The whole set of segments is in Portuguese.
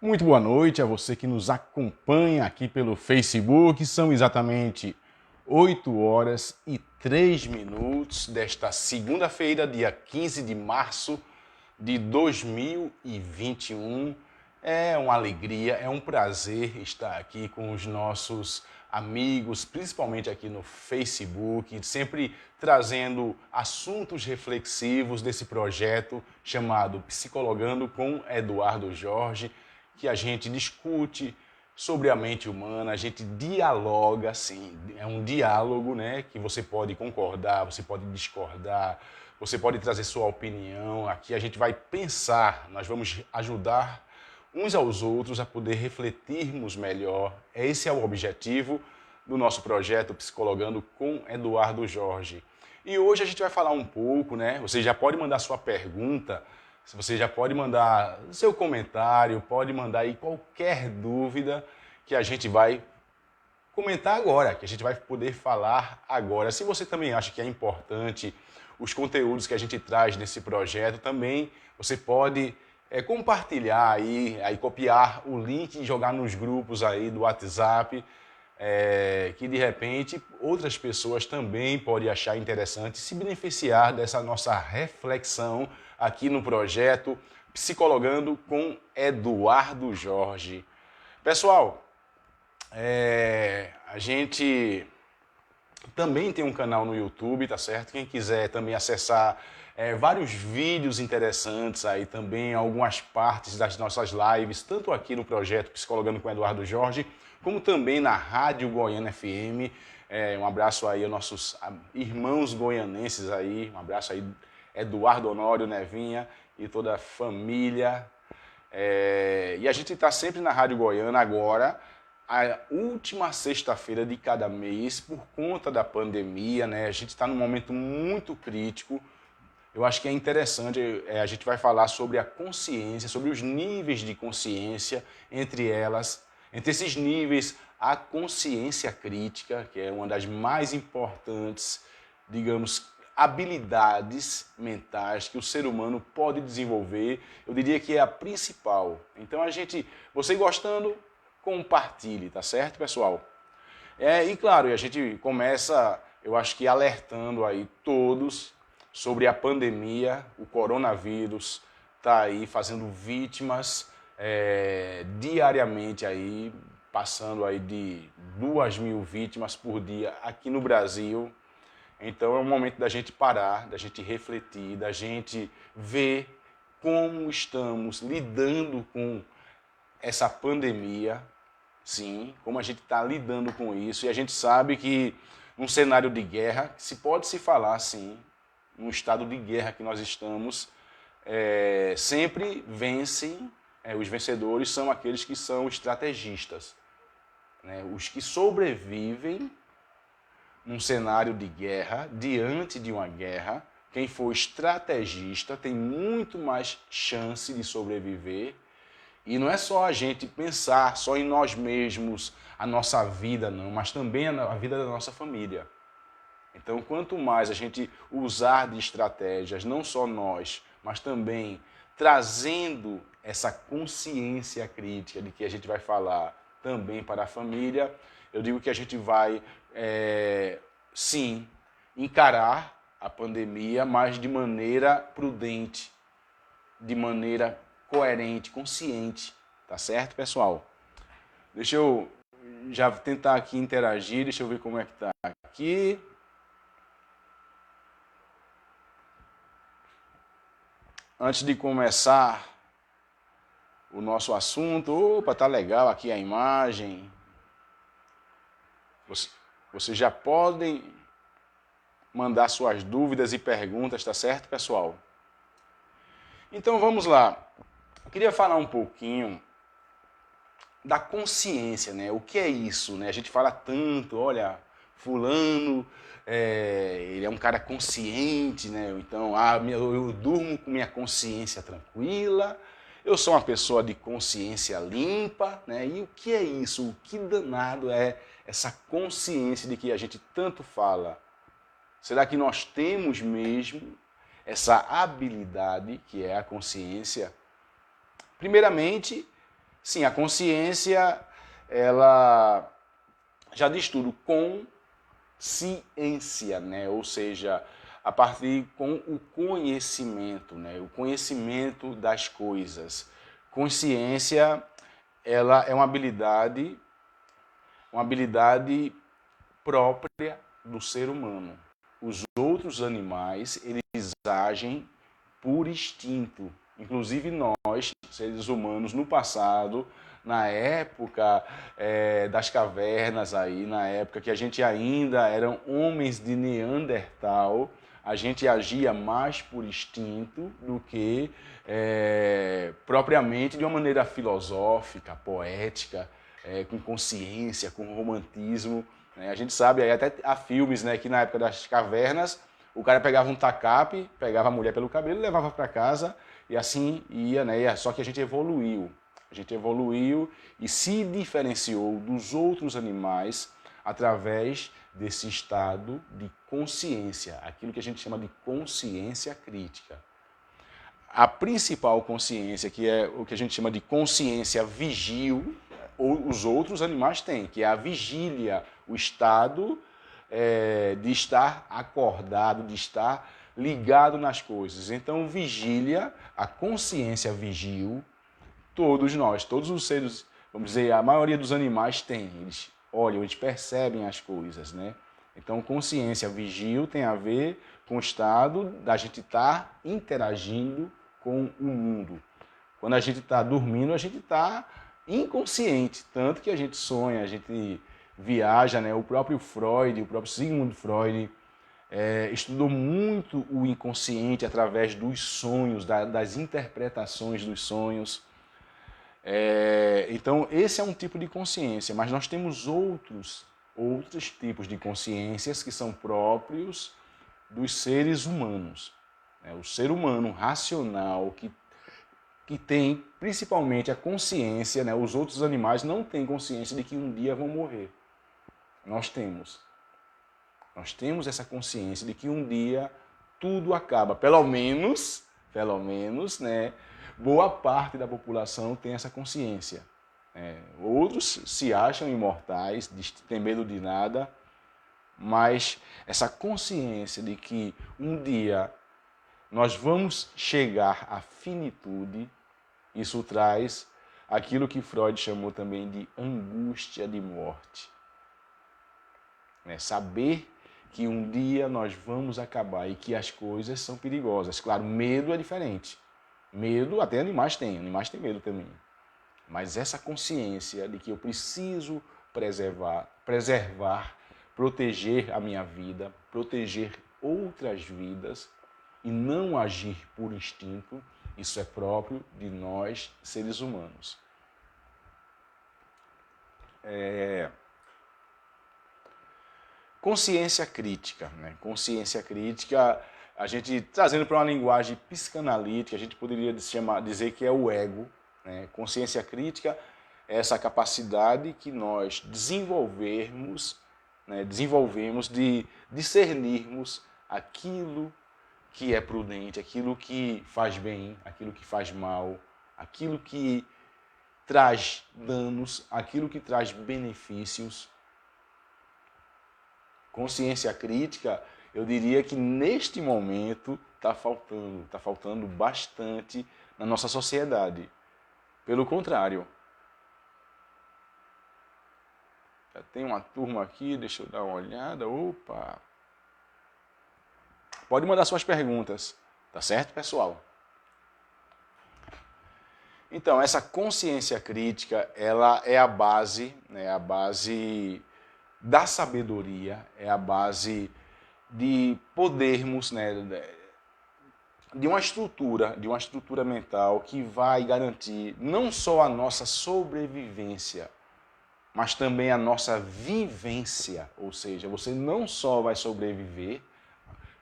Muito boa noite a você que nos acompanha aqui pelo Facebook. São exatamente 8 horas e 3 minutos desta segunda-feira, dia 15 de março de 2021. É uma alegria, é um prazer estar aqui com os nossos amigos, principalmente aqui no Facebook, sempre trazendo assuntos reflexivos desse projeto chamado Psicologando com Eduardo Jorge, que a gente discute sobre a mente humana, a gente dialoga, sim, é um diálogo, né, que você pode concordar, você pode discordar, você pode trazer sua opinião. Aqui a gente vai pensar, nós vamos ajudar uns aos outros a poder refletirmos melhor. Esse é o objetivo do nosso projeto Psicologando com Eduardo Jorge. E hoje a gente vai falar um pouco, né? Você já pode mandar sua pergunta, você já pode mandar seu comentário, pode mandar aí qualquer dúvida que a gente vai comentar agora, que a gente vai poder falar agora. Se você também acha que é importante os conteúdos que a gente traz nesse projeto, também você pode compartilhar aí copiar o link e jogar nos grupos aí do WhatsApp, que de repente outras pessoas também podem achar interessante se beneficiar dessa nossa reflexão aqui no projeto Psicologando com Eduardo Jorge. Pessoal, a gente também tem um canal no YouTube, tá certo? Quem quiser também acessar vários vídeos interessantes aí também, algumas partes das nossas lives, tanto aqui no projeto Psicologando com Eduardo Jorge, como também na Rádio Goiânia FM. Um abraço aí aos nossos irmãos goianenses aí, um abraço aí Eduardo Honório, Nevinha e toda a família. E a gente está sempre na Rádio Goiânia agora, a última sexta-feira de cada mês, por conta da pandemia, né? A gente está num momento muito crítico. Eu acho que é interessante, a gente vai falar sobre a consciência, sobre os níveis de consciência, entre esses níveis, a consciência crítica, que é uma das mais importantes, digamos, habilidades mentais que o ser humano pode desenvolver. Eu diria que é a principal. Então você gostando, compartilhe, tá certo, pessoal? E claro, a gente começa, eu acho que alertando aí todos sobre a pandemia. O coronavírus está aí fazendo vítimas diariamente aí, passando aí de 2.000 vítimas por dia aqui no Brasil. Então é o momento da gente parar, da gente refletir, da gente ver como estamos lidando com essa pandemia, sim, como a gente está lidando com isso. E a gente sabe que num cenário de guerra, se pode se falar, sim, num estado de guerra que nós estamos, sempre vencem, os vencedores são aqueles que são estrategistas, né? Os que sobrevivem num cenário de guerra, diante de uma guerra. Quem for estrategista tem muito mais chance de sobreviver. E não é só a gente pensar só em nós mesmos, a nossa vida, não, mas também a vida da nossa família. Então, quanto mais a gente usar de estratégias, não só nós, mas também trazendo essa consciência crítica de que a gente vai falar também para a família, eu digo que a gente vai, sim, encarar a pandemia, mas de maneira prudente, de maneira coerente, consciente, tá certo, pessoal? Deixa eu já tentar aqui interagir, deixa eu ver como é que tá aqui. Antes de começar o nosso assunto, opa, tá legal aqui a imagem. Vocês já podem mandar suas dúvidas e perguntas, tá certo, pessoal? Então vamos lá. Eu queria falar um pouquinho da consciência, né? O que é isso, né? A gente fala tanto, olha, fulano, ele é um cara consciente, né? Então, eu durmo com minha consciência tranquila, eu sou uma pessoa de consciência limpa, né? E o que é isso? O que danado é essa consciência de que a gente tanto fala? Será que nós temos mesmo essa habilidade que é a consciência? Primeiramente, Sim, a consciência, ela já diz tudo com ciência, né? Ou seja, a partir com o conhecimento, né? O conhecimento das coisas. Consciência, ela é uma habilidade própria do ser humano. Os outros animais, eles agem por instinto. Inclusive nós, seres humanos, no passado, na época das cavernas aí, na época que a gente ainda eram homens de Neandertal, a gente agia mais por instinto do que propriamente de uma maneira filosófica, poética, com consciência, com romantismo. Né? A gente sabe, aí até há filmes, né, que na época das cavernas, o cara pegava um tacape, pegava a mulher pelo cabelo e levava para casa, e assim ia, né? Só que a gente evoluiu. A gente evoluiu e se diferenciou dos outros animais através desse estado de consciência, aquilo que a gente chama de consciência crítica. A principal consciência, que é o que a gente chama de consciência vigil, os outros animais têm, que é a vigília, o estado de estar acordado, de estar ligado nas coisas. Então, vigília, a consciência vigil, todos nós, todos os seres, vamos dizer, a maioria dos animais tem. Eles olham, eles percebem as coisas, né? Então, consciência vigil tem a ver com o estado da gente estar interagindo com o mundo. Quando a gente está dormindo, a gente está inconsciente, tanto que a gente sonha, a gente viaja, né? O próprio Freud, o próprio Sigmund Freud, estudou muito o inconsciente através dos sonhos, das interpretações dos sonhos. Então, esse é um tipo de consciência, mas nós temos outros tipos de consciências que são próprios dos seres humanos. O ser humano racional, que tem principalmente a consciência, né? Os outros animais não têm consciência de que um dia vão morrer. Nós temos. Nós temos essa consciência de que um dia tudo acaba. Pelo menos, né? Boa parte da população tem essa consciência. Outros se acham imortais, têm medo de nada, mas essa consciência de que um dia nós vamos chegar à finitude, isso traz aquilo que Freud chamou também de angústia de morte. Saber que um dia nós vamos acabar e que as coisas são perigosas. Claro, medo é diferente. Medo até animais têm medo também. Mas essa consciência de que eu preciso preservar, proteger a minha vida, proteger outras vidas e não agir por instinto, isso é próprio de nós, seres humanos. Consciência crítica, né? Consciência crítica, a gente trazendo para uma linguagem psicanalítica, a gente poderia dizer que é o ego. Né? Consciência crítica é essa capacidade que nós desenvolvemos de discernirmos aquilo que é prudente, aquilo que faz bem, aquilo que faz mal, aquilo que traz danos, aquilo que traz benefícios. Consciência crítica, eu diria que neste momento está faltando bastante na nossa sociedade. Pelo contrário. Já tem uma turma aqui, deixa eu dar uma olhada. Opa! Pode mandar suas perguntas, tá certo, pessoal? Então, essa consciência crítica, ela é a base, né, a base da sabedoria, é a base de podermos, né, de uma estrutura mental que vai garantir não só a nossa sobrevivência, mas também a nossa vivência. Ou seja, você não só vai sobreviver,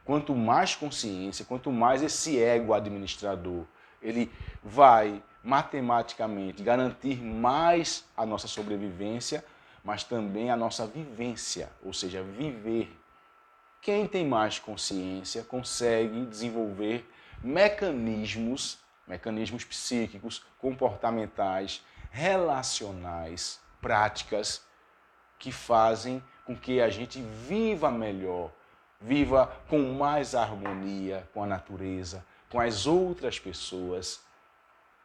quanto mais consciência, quanto mais esse ego administrador, ele vai matematicamente garantir mais a nossa sobrevivência, mas também a nossa vivência, ou seja, viver. Quem tem mais consciência consegue desenvolver mecanismos psíquicos, comportamentais, relacionais, práticas, que fazem com que a gente viva melhor, viva com mais harmonia com a natureza, com as outras pessoas.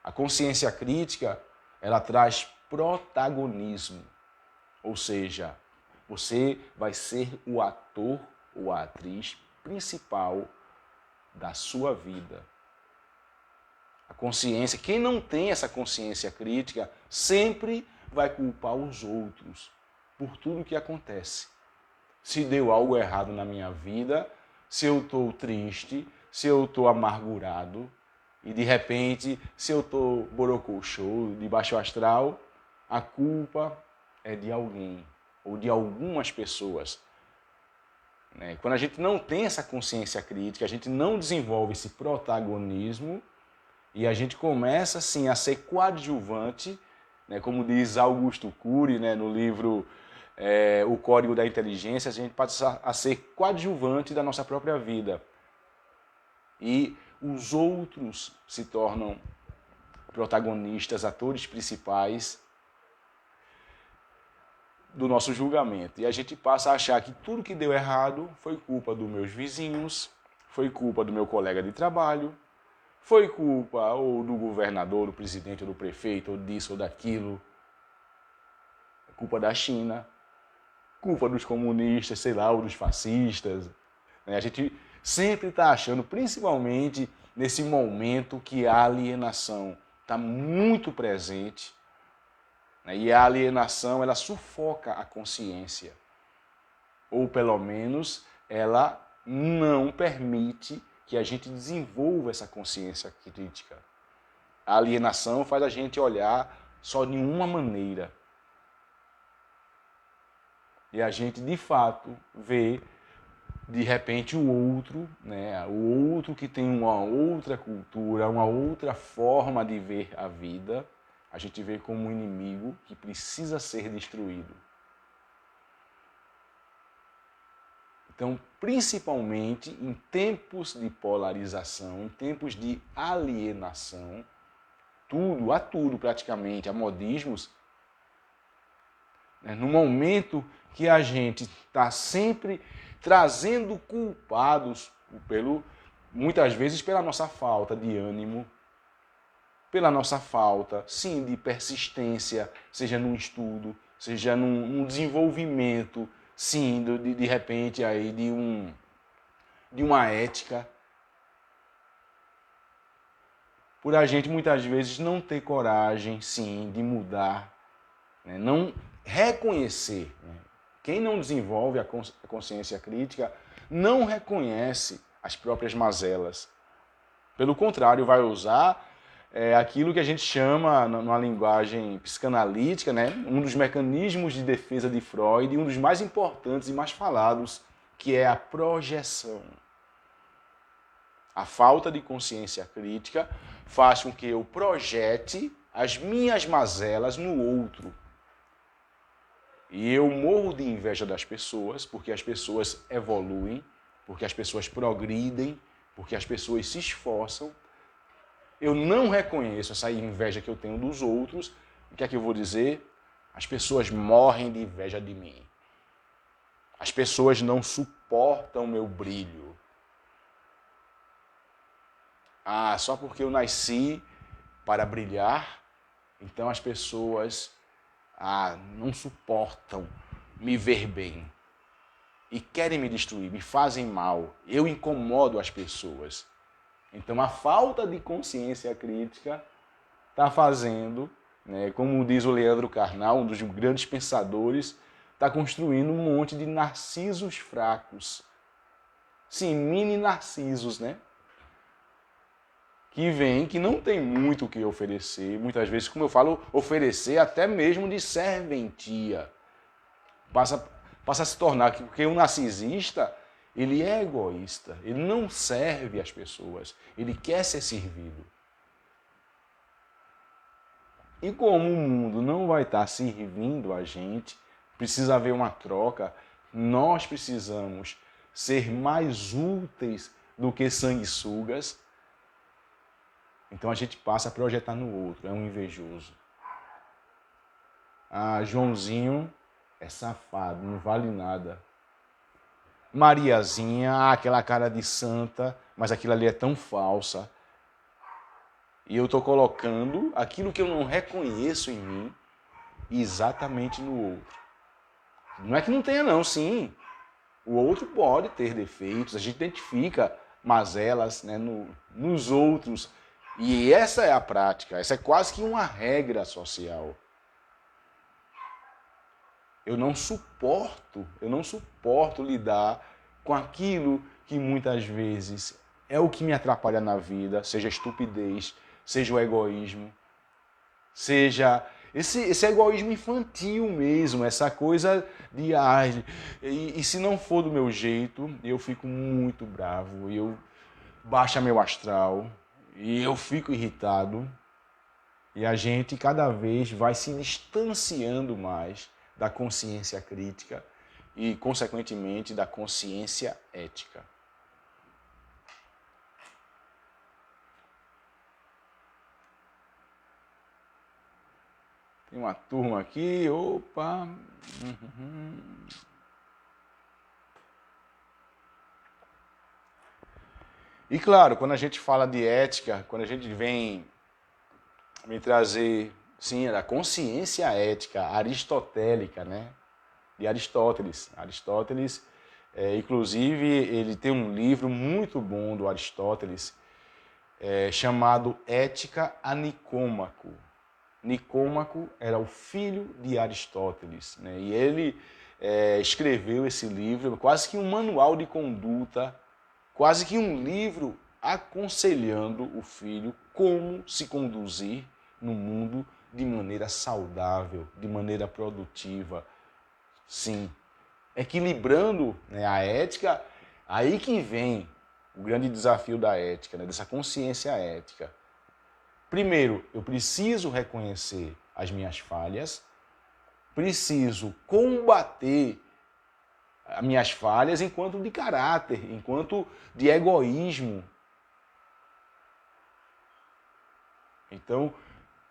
A consciência crítica, ela traz protagonismo, ou seja, você vai ser o ator ou a atriz principal da sua vida. A consciência, quem não tem essa consciência crítica, sempre vai culpar os outros por tudo que acontece. Se deu algo errado na minha vida, se eu estou triste, se eu estou amargurado, e de repente, se eu estou borocochô, de baixo astral, a culpa é de alguém, ou de algumas pessoas. Quando a gente não tem essa consciência crítica, a gente não desenvolve esse protagonismo, e a gente começa, assim, a ser coadjuvante, como diz Augusto Cury, no livro O Código da Inteligência, a gente passa a ser coadjuvante da nossa própria vida. E os outros se tornam protagonistas, atores principais do nosso julgamento. E a gente passa a achar que tudo que deu errado foi culpa dos meus vizinhos, foi culpa do meu colega de trabalho, foi culpa ou do governador, do presidente, ou do prefeito, ou disso ou daquilo. Culpa da China, culpa dos comunistas, sei lá, ou dos fascistas. A gente sempre está achando, principalmente nesse momento que a alienação está muito presente, e a alienação, ela sufoca a consciência, ou pelo menos ela não permite que a gente desenvolva essa consciência crítica. A alienação faz a gente olhar só de uma maneira. E a gente, de fato, vê, de repente, o outro, o outro que tem uma outra cultura, uma outra forma de ver a vida, a gente vê como um inimigo que precisa ser destruído. Então, principalmente em tempos de polarização, em tempos de alienação, há tudo praticamente, há modismos, no momento que a gente está sempre trazendo culpados, muitas vezes pela nossa falta de ânimo, pela nossa falta, sim, de persistência, seja num estudo, seja num desenvolvimento, sim, de repente aí de uma ética. Por a gente muitas vezes não ter coragem, sim, de mudar, não reconhecer. Quem não desenvolve a consciência crítica não reconhece as próprias mazelas. Pelo contrário, vai usar aquilo que a gente chama, numa linguagem psicanalítica, um dos mecanismos de defesa de Freud, um dos mais importantes e mais falados, que é a projeção. A falta de consciência crítica faz com que eu projete as minhas mazelas no outro. E eu morro de inveja das pessoas, porque as pessoas evoluem, porque as pessoas progridem, porque as pessoas se esforçam. Eu não reconheço essa inveja que eu tenho dos outros. O que é que eu vou dizer? As pessoas morrem de inveja de mim. As pessoas não suportam o meu brilho. Só porque eu nasci para brilhar, então as pessoas não suportam me ver bem. E querem me destruir, me fazem mal. Eu incomodo as pessoas. Então a falta de consciência crítica está fazendo, como diz o Leandro Carnal, um dos grandes pensadores, está construindo um monte de narcisos fracos. Sim, mini narcisos, que vem, que não tem muito o que oferecer, muitas vezes, como eu falo, oferecer até mesmo de serventia. Passa a se tornar, porque o narcisista, ele é egoísta, ele não serve as pessoas, ele quer ser servido. E como o mundo não vai estar servindo a gente, precisa haver uma troca, nós precisamos ser mais úteis do que sanguessugas. Então a gente passa a projetar no outro, é um invejoso. Ah, Joãozinho é safado, não vale nada. Mariazinha, aquela cara de santa, mas aquilo ali é tão falsa. E eu estou colocando aquilo que eu não reconheço em mim exatamente no outro. Não é que não tenha não, sim. O outro pode ter defeitos, a gente identifica mazelas, né, nos outros. E essa é a prática, essa é quase que uma regra social. Eu não suporto lidar com aquilo que muitas vezes é o que me atrapalha na vida, seja a estupidez, seja o egoísmo, seja esse egoísmo infantil mesmo, essa coisa de e se não for do meu jeito, eu fico muito bravo, eu baixa meu astral e eu fico irritado e a gente cada vez vai se distanciando mais da consciência crítica e, consequentemente, da consciência ética. Tem uma turma aqui, opa. E claro, quando a gente fala de ética, quando a gente vem me trazer, sim, a consciência ética aristotélica, né? De Aristóteles. Aristóteles, inclusive, ele tem um livro muito bom do Aristóteles, chamado Ética a Nicômaco. Nicômaco era o filho de Aristóteles, né? E ele escreveu esse livro, quase que um manual de conduta, quase que um livro aconselhando o filho como se conduzir no mundo de maneira saudável, de maneira produtiva. Sim, equilibrando, né, a ética, aí que vem o grande desafio da ética, né, dessa consciência ética. Primeiro, eu preciso reconhecer as minhas falhas, preciso combater as minhas falhas enquanto de caráter, enquanto de egoísmo. Então,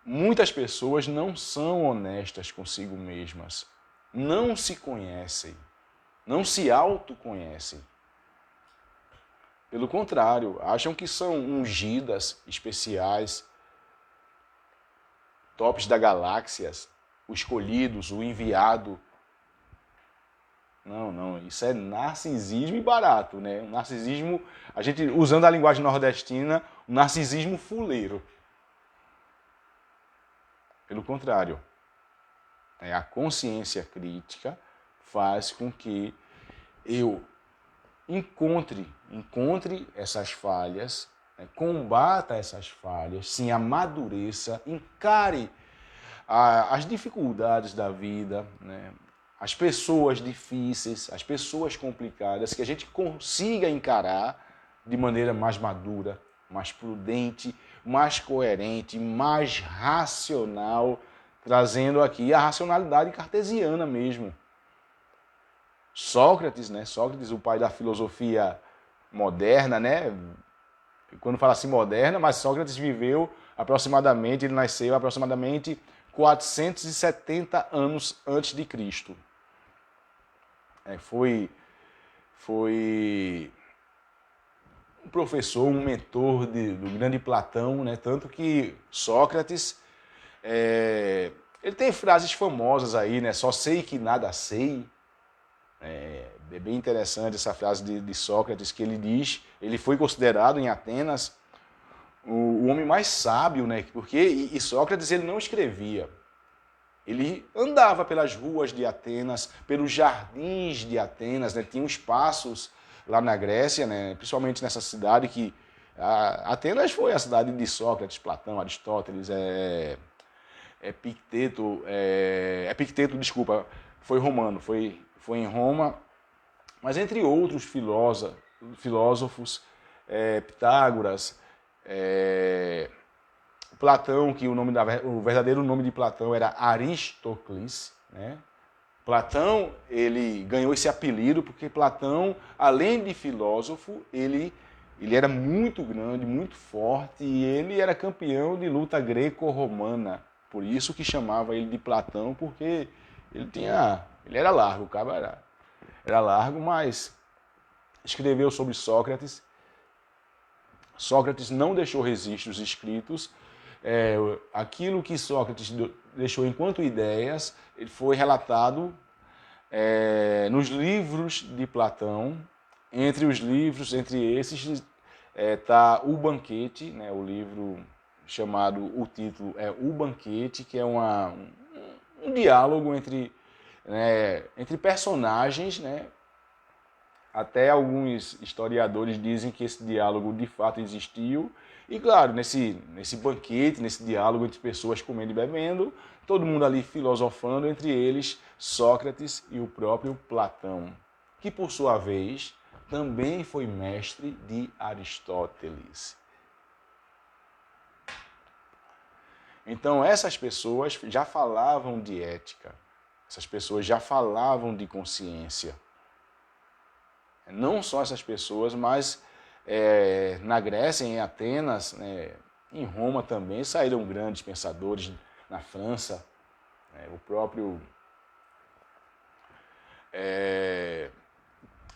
muitas pessoas não são honestas consigo mesmas, não se conhecem, não se autoconhecem. Pelo contrário, acham que são ungidas, especiais, tops da galáxias, o escolhidos, o enviado. Não, isso é narcisismo e barato, né? O narcisismo, a gente usando a linguagem nordestina, o narcisismo fuleiro. Pelo contrário, a consciência crítica faz com que eu encontre essas falhas, combata essas falhas, sim, amadureça, encare as dificuldades da vida, né? As pessoas difíceis, as pessoas complicadas, que a gente consiga encarar de maneira mais madura, mais prudente, mais coerente, mais racional, trazendo aqui a racionalidade cartesiana mesmo. Sócrates, né? Sócrates, o pai da filosofia moderna, né? Quando fala assim moderna, mas Sócrates viveu aproximadamente, ele nasceu aproximadamente 470 anos antes de Cristo. Foi um professor, um mentor do grande Platão, né? Tanto que Sócrates, ele tem frases famosas aí, né? Só sei que nada sei. É bem interessante essa frase de Sócrates, que ele diz, ele foi considerado em Atenas o homem mais sábio, né? Porque e Sócrates ele não escrevia. Ele andava pelas ruas de Atenas, pelos jardins de Atenas, né? Tinha espaços lá na Grécia, né? Principalmente nessa cidade que Atenas foi a cidade de Sócrates, Platão, Aristóteles, Epicteto, desculpa, foi romano, foi em Roma, mas entre outros filósofos, Pitágoras, Platão, que o verdadeiro nome de Platão era Aristócles, né? Platão, ele ganhou esse apelido porque Platão, além de filósofo, ele era muito grande, muito forte, e ele era campeão de luta greco-romana. Por isso que chamava ele de Platão, porque ele era largo, o cara era largo, mas escreveu sobre Sócrates. Sócrates não deixou registros escritos. Aquilo que Sócrates deixou enquanto ideias, ele foi relatado nos livros de Platão. Entre esses, está O Banquete, né, o livro chamado, o título é O Banquete, que é um diálogo entre personagens, né? Até alguns historiadores dizem que esse diálogo de fato existiu. E claro, nesse banquete, nesse diálogo entre pessoas comendo e bebendo, todo mundo ali filosofando, entre eles Sócrates e o próprio Platão, que por sua vez também foi mestre de Aristóteles. Então essas pessoas já falavam de ética, essas pessoas já falavam de consciência. Não só essas pessoas, mas na Grécia, em Atenas, em Roma também, saíram grandes pensadores, na França, o próprio...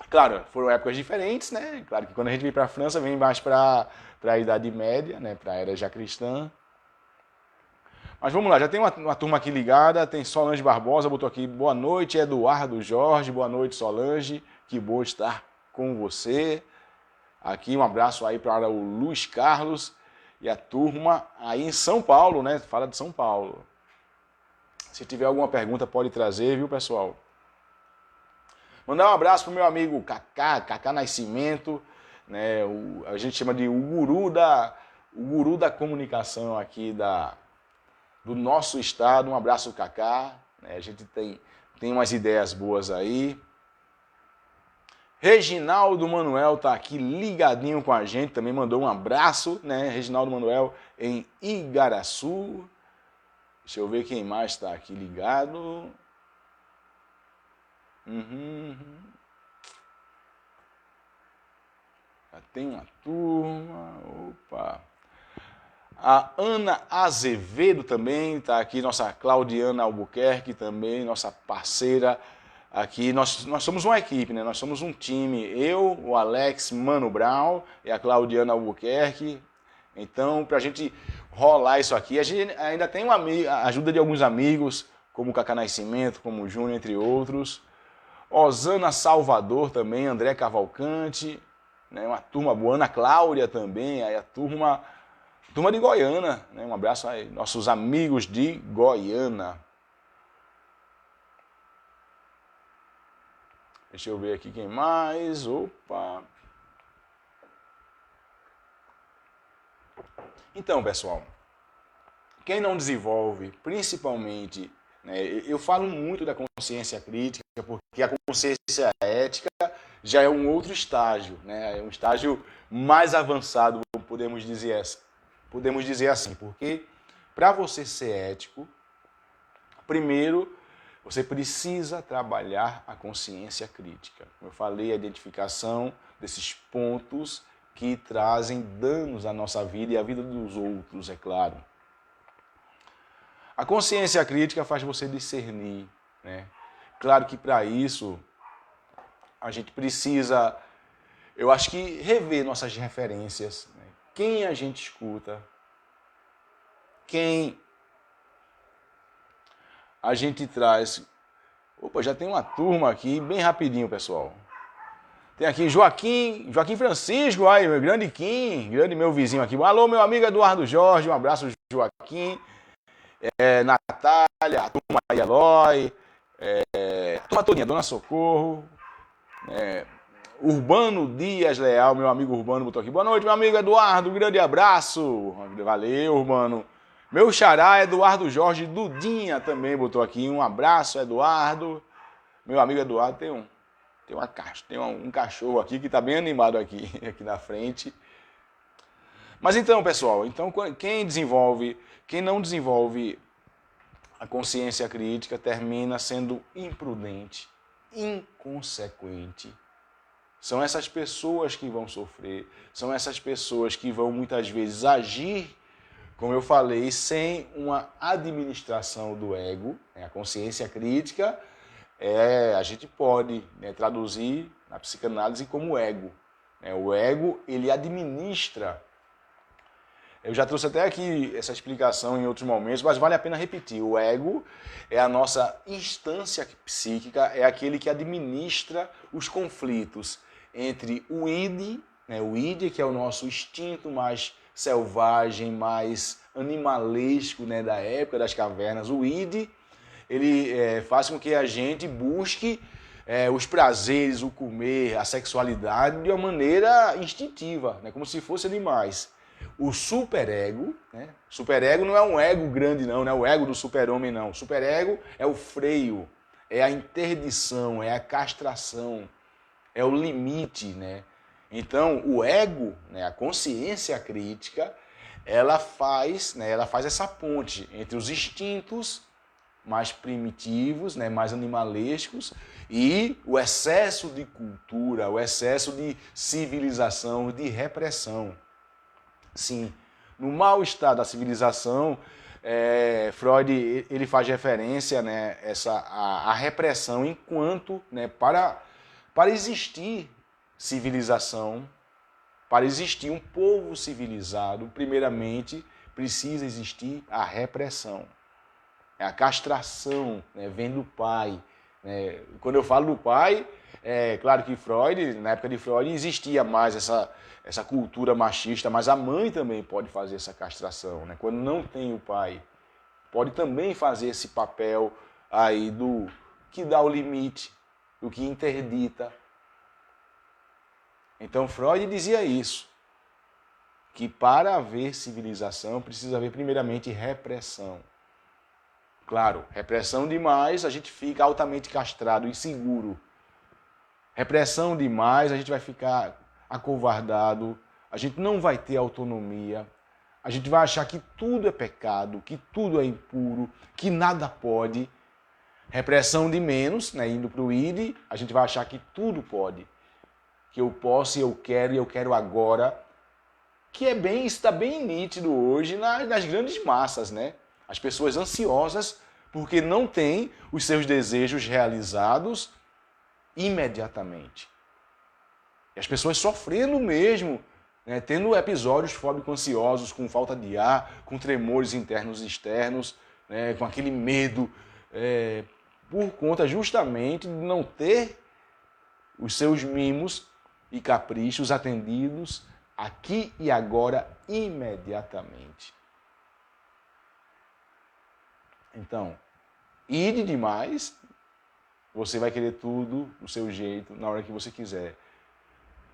Claro, foram épocas diferentes, né? Claro que quando a gente vem para a França, vem mais para a Idade Média, né? Para a Era já cristã. Mas vamos lá, já tem uma turma aqui ligada, tem Solange Barbosa, botou aqui, boa noite, Eduardo Jorge, boa noite, Solange, que bom estar com você. Aqui um abraço aí para o Luiz Carlos e a turma aí em São Paulo, né? Fala de São Paulo. Se tiver alguma pergunta, pode trazer, viu, pessoal? Mandar um abraço pro meu amigo Kaká Nascimento, né? A gente chama de o guru da comunicação aqui do nosso estado. Um abraço, Kaká. A gente tem umas ideias boas aí. Reginaldo Manuel tá aqui ligadinho com a gente, também mandou um abraço, né? Reginaldo Manuel em Igaraçu. Deixa eu ver quem mais está aqui ligado. Já tem uma turma. Opa. A Ana Azevedo também está aqui, nossa Claudiana Albuquerque também, nossa parceira aqui. Nós somos uma equipe, né? Nós somos um time. Eu, o Alex Mano Brown e a Claudiana Albuquerque. Então, para a gente rolar isso aqui, a gente ainda tem a ajuda de alguns amigos, como o Kaká Nascimento, como o Júnior, entre outros. Osana Salvador também, André Cavalcante, né? Uma turma boa. Ana Cláudia também, aí a turma de Goiânia, né? Um abraço aí, nossos amigos de Goiânia. Deixa eu ver aqui quem mais. Opa! Então, pessoal, quem não desenvolve, principalmente, né, eu falo muito da consciência crítica, porque a consciência ética já é um outro estágio, né, é um estágio mais avançado, podemos dizer assim, porque para você ser ético, primeiro você precisa trabalhar a consciência crítica. Como eu falei, a identificação desses pontos que trazem danos à nossa vida e à vida dos outros, é claro. A consciência crítica faz você discernir, né? Claro que para isso a gente precisa, eu acho que, rever nossas referências, né? Quem a gente escuta, quem a gente traz. Opa, já tem uma turma aqui, bem rapidinho, pessoal. Tem aqui Joaquim Francisco, aí, meu grande Kim, grande meu vizinho aqui. Alô, meu amigo Eduardo Jorge, um abraço, Joaquim. Natália, a turma aí, Eloy, a turma todinha, Dona Socorro, Urbano Dias Leal, meu amigo Urbano botou aqui. Boa noite, meu amigo Eduardo, um grande abraço. Valeu, Urbano. Meu xará, Eduardo Jorge Dudinha, também botou aqui. Um abraço, Eduardo. Meu amigo Eduardo tem um cachorro aqui que está bem animado aqui na frente. Mas então, pessoal, quem não desenvolve a consciência crítica termina sendo imprudente, inconsequente. São essas pessoas que vão sofrer, são essas pessoas que vão muitas vezes agir como eu falei, sem uma administração do ego, né, a consciência crítica, a gente pode, né, traduzir na psicanálise como ego. Né? O ego, ele administra. Eu já trouxe até aqui essa explicação em outros momentos, mas vale a pena repetir. O ego é a nossa instância psíquica, é aquele que administra os conflitos entre o id, né, o id, que é o nosso instinto mais selvagem, mais animalesco, né, da época das cavernas. O id, ele faz com que a gente busque os prazeres, o comer, a sexualidade de uma maneira instintiva, né, como se fosse animais. O superego, né? Superego não é um ego grande não é o ego do super-homem não. O superego é o freio, é a interdição, é a castração, é o limite, né? Então, o ego, né, a consciência crítica, ela faz essa ponte entre os instintos mais primitivos, né, mais animalescos, e o excesso de cultura, o excesso de civilização, de repressão. Sim, no mal-estar da civilização, Freud ele faz referência, né, a repressão enquanto, né, para existir civilização, para existir um povo civilizado, primeiramente precisa existir a repressão. A castração, né, vem do pai. Né? Quando eu falo do pai, claro que Freud, na época de Freud, existia mais essa cultura machista, mas a mãe também pode fazer essa castração, né? Quando não tem o pai, pode também fazer esse papel aí do que dá o limite, do que interdita. Então Freud dizia isso, que para haver civilização precisa haver primeiramente repressão. Claro, repressão demais, a gente fica altamente castrado, inseguro. Repressão demais, a gente vai ficar acovardado, a gente não vai ter autonomia, a gente vai achar que tudo é pecado, que tudo é impuro, que nada pode. Repressão de menos, né, indo para o id, a gente vai achar que tudo pode, que eu posso e eu quero agora, que está bem nítido hoje nas grandes massas, né? As pessoas ansiosas porque não têm os seus desejos realizados imediatamente. E as pessoas sofrendo mesmo, né, tendo episódios fóbico-ansiosos, com falta de ar, com tremores internos e externos, né, com aquele medo, por conta justamente de não ter os seus mimos e caprichos atendidos aqui e agora, imediatamente. Então, ide demais, você vai querer tudo do seu jeito, na hora que você quiser.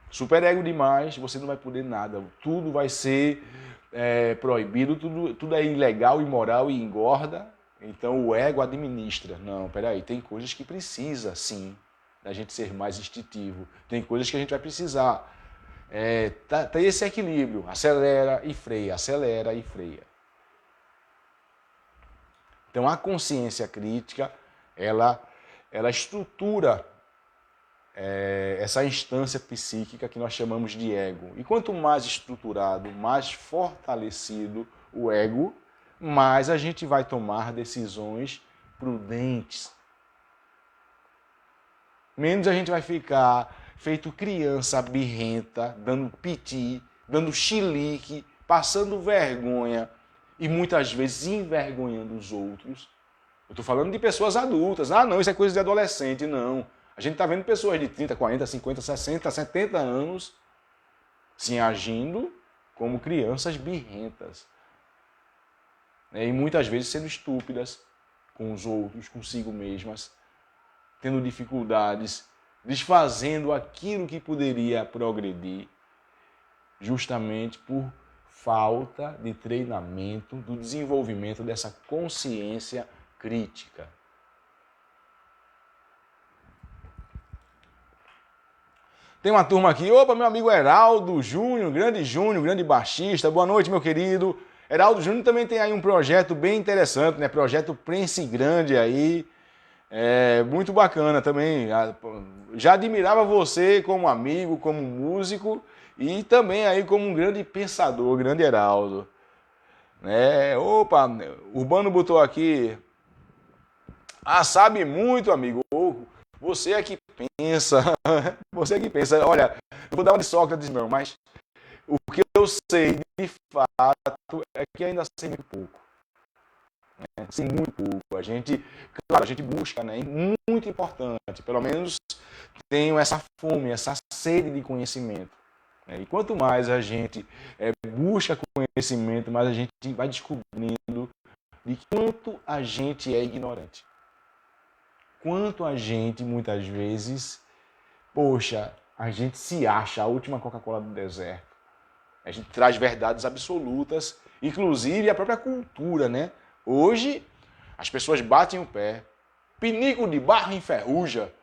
Superego demais, você não vai poder nada. Tudo vai ser proibido, tudo é ilegal, imoral e engorda. Então o ego administra. Não, peraí, tem coisas que precisa, sim, da gente ser mais instintivo. Tem coisas que a gente vai precisar. Tem esse equilíbrio, acelera e freia, acelera e freia. Então a consciência crítica, ela estrutura essa instância psíquica que nós chamamos de ego. E quanto mais estruturado, mais fortalecido o ego, mais a gente vai tomar decisões prudentes. Menos a gente vai ficar feito criança birrenta, dando piti, dando chilique, passando vergonha e muitas vezes envergonhando os outros. Eu estou falando de pessoas adultas. Ah, não, isso é coisa de adolescente. Não. A gente está vendo pessoas de 30, 40, 50, 60, 70 anos se agindo como crianças birrentas. E muitas vezes sendo estúpidas com os outros, consigo mesmas, tendo dificuldades, desfazendo aquilo que poderia progredir, justamente por falta de treinamento do desenvolvimento dessa consciência crítica. Tem uma turma aqui, opa, meu amigo Heraldo Júnior, grande baixista, boa noite, meu querido. Heraldo Júnior também tem aí um projeto bem interessante, né? Projeto Prince Grande aí, muito bacana também. Já admirava você como amigo, como músico e também aí como um grande pensador, grande Heraldo. Opa, Urbano botou aqui. Ah, sabe muito, amigo. Você é que pensa. Você é que pensa. Olha, eu vou dar uma de Sócrates, meu, mas o que eu sei de fato é que ainda sei muito pouco. Sei muito pouco. A gente, claro, a gente busca, né? Muito importante. Pelo menos tenho essa fome, essa sede de conhecimento. E quanto mais a gente busca conhecimento, mais a gente vai descobrindo de quanto a gente é ignorante. Quanto a gente, muitas vezes, poxa, a gente se acha a última Coca-Cola do deserto. A gente traz verdades absolutas, inclusive a própria cultura, né? Hoje, as pessoas batem o pé, pinico de barro enferruja,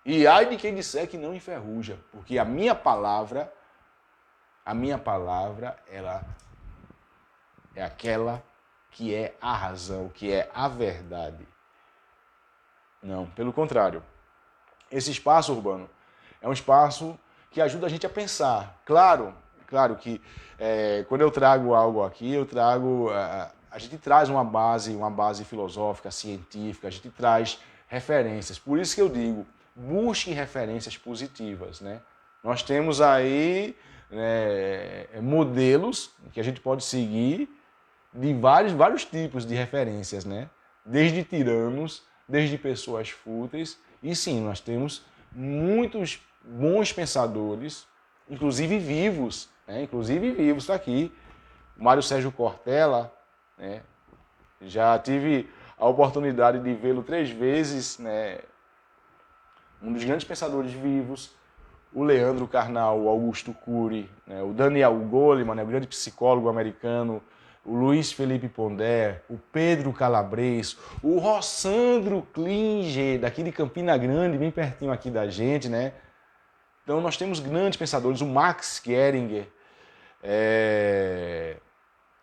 e ai de quem disser que não enferruja, porque a minha palavra, ela é aquela que é a razão, que é a verdade. Não, pelo contrário. Esse espaço urbano é um espaço que ajuda a gente a pensar. Claro que quando eu trago algo aqui, eu trago... a gente traz uma base filosófica, científica, a gente traz referências. Por isso que eu digo, busque referências positivas, né? Nós temos aí modelos que a gente pode seguir de vários tipos de referências, né? Desde tiranos, desde pessoas fúteis. E sim, nós temos muitos bons pensadores, inclusive vivos, né? Inclusive vivos, está aqui. O Mário Sérgio Cortella, né? Já tive a oportunidade de vê-lo 3 vezes, né? Um dos grandes pensadores vivos. O Leandro Carnal, o Augusto Cury, né? O Daniel Goleman, né? O grande psicólogo americano, o Luiz Felipe Pondé, o Pedro Calabres, o Rossandro Klinger, daqui de Campina Grande, bem pertinho aqui da gente, né? Então nós temos grandes pensadores, o Max Geringer,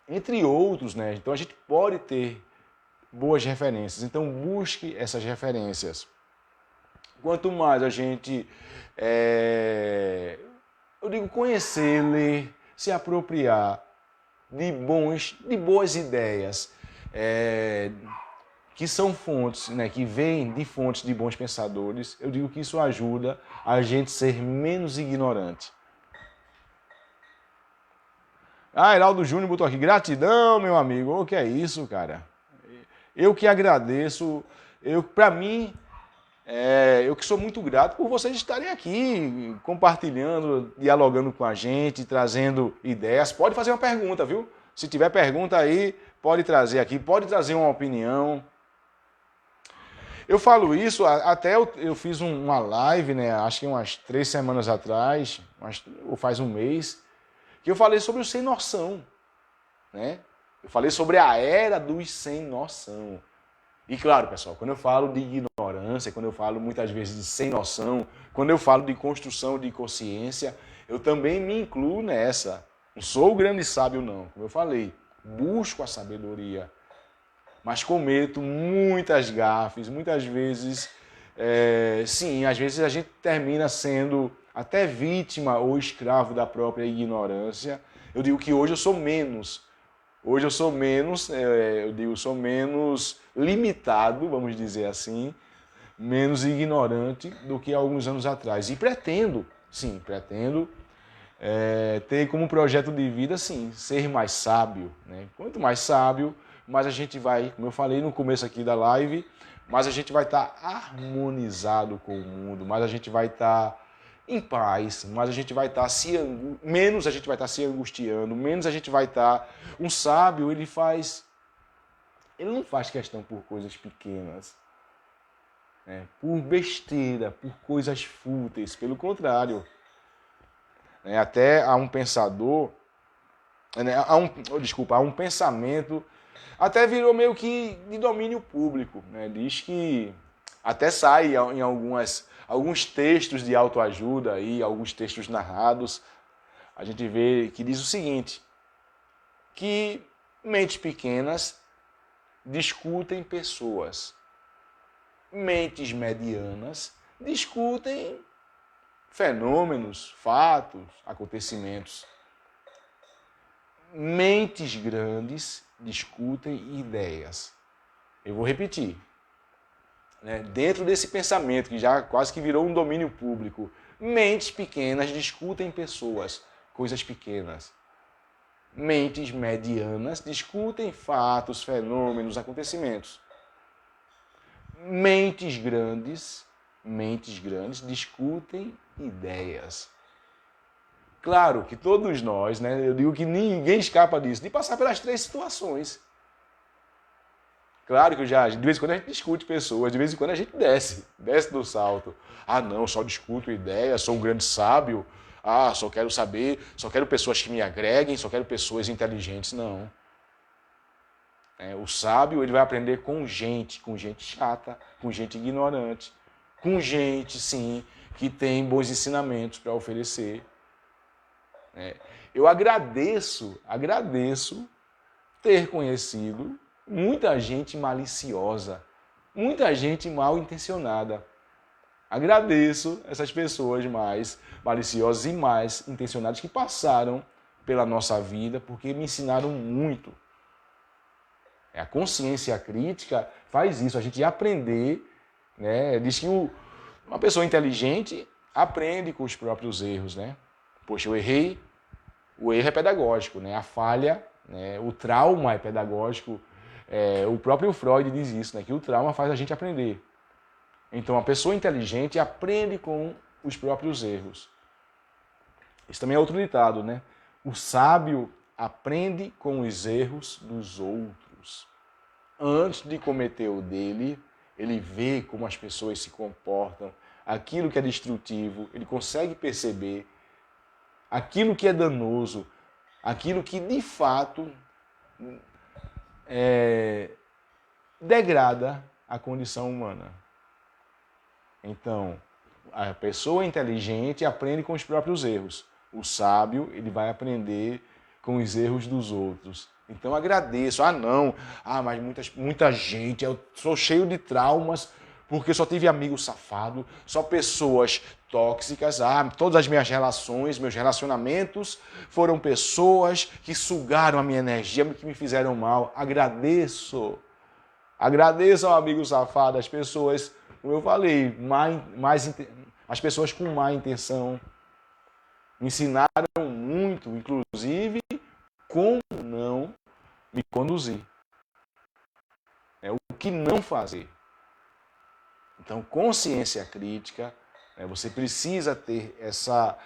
entre outros, né? Então a gente pode ter boas referências, então busque essas referências. Quanto mais a gente, eu digo, conhecer, ler, se apropriar de boas ideias, que são fontes, né, que vêm de fontes de bons pensadores, eu digo que isso ajuda a gente ser menos ignorante. Ah, Heraldo Júnior botou aqui, gratidão, meu amigo. O que é isso, cara? Eu que agradeço. Para mim, eu que sou muito grato por vocês estarem aqui, compartilhando, dialogando com a gente, trazendo ideias. Pode fazer uma pergunta, viu? Se tiver pergunta aí, pode trazer aqui, pode trazer uma opinião. Eu falo isso, até eu fiz uma live, né? Acho que umas 3 semanas atrás, ou faz um mês, que eu falei sobre o sem noção, né? Eu falei sobre a era dos sem noção. E claro, pessoal, quando eu falo de ignorância, quando eu falo muitas vezes de sem noção, quando eu falo de construção de consciência, eu também me incluo nessa. Não sou o grande sábio, não. Como eu falei, busco a sabedoria, mas cometo muitas gafes, muitas vezes, sim, às vezes a gente termina sendo até vítima ou escravo da própria ignorância. Eu digo que hoje eu sou menos. Hoje eu sou menos, sou menos limitado, vamos dizer assim, menos ignorante do que alguns anos atrás. E pretendo, sim, ter como projeto de vida, sim, ser mais sábio, né? Quanto mais sábio, mais a gente vai, como eu falei no começo aqui da live, mais a gente vai estar harmonizado com o mundo, mais a gente vai estar em paz, mais a gente vai estar menos a gente vai estar se angustiando, menos a gente vai estar... Um sábio, ele não faz questão por coisas pequenas, né? Por besteira, por coisas fúteis, pelo contrário. Até há um pensador, há um pensamento, até virou meio que de domínio público, né? Diz que até sai em alguns textos de autoajuda, aí, alguns textos narrados, a gente vê que diz o seguinte, que mentes pequenas discutem pessoas, mentes medianas discutem fenômenos, fatos, acontecimentos. Mentes grandes discutem ideias. Eu vou repetir. Né? Dentro desse pensamento que já quase que virou um domínio público, mentes pequenas discutem pessoas, coisas pequenas. Mentes medianas discutem fatos, fenômenos, acontecimentos. Mentes grandes discutem ideias. Claro que todos nós, né, eu digo que ninguém escapa disso, de passar pelas três situações. Claro que de vez em quando a gente discute pessoas, de vez em quando a gente desce do salto. Ah, não, só discuto ideias, sou um grande sábio. Ah, só quero saber, só quero pessoas que me agreguem, só quero pessoas inteligentes. Não. O sábio, ele vai aprender com gente chata, com gente ignorante, com gente, sim, que tem bons ensinamentos para oferecer. Eu agradeço ter conhecido muita gente maliciosa, muita gente mal intencionada. Agradeço essas pessoas mais maliciosas e mais intencionadas que passaram pela nossa vida, porque me ensinaram muito. A consciência crítica faz isso, a gente aprender, né? Diz que uma pessoa inteligente aprende com os próprios erros, né? Poxa, eu errei, o erro é pedagógico, né? A falha, né? O trauma é pedagógico. O próprio Freud diz isso, né? Que o trauma faz a gente aprender. Então, a pessoa inteligente aprende com os próprios erros. Isso também é outro ditado, né? O sábio aprende com os erros dos outros. Antes de cometer o dele, ele vê como as pessoas se comportam, aquilo que é destrutivo, ele consegue perceber aquilo que é danoso, aquilo que de fato degrada a condição humana. Então, a pessoa inteligente aprende com os próprios erros. O sábio, ele vai aprender com os erros dos outros. Então, agradeço. Mas muita gente, eu sou cheio de traumas porque só tive amigos safados, só pessoas tóxicas. Todas as minhas relações, meus relacionamentos foram pessoas que sugaram a minha energia, que me fizeram mal. Agradeço. Agradeço ao amigo safado, as pessoas, como eu falei, as pessoas com má intenção. Me ensinaram muito, inclusive, como não me conduzir. O que não fazer. Então, consciência crítica, você precisa ter essa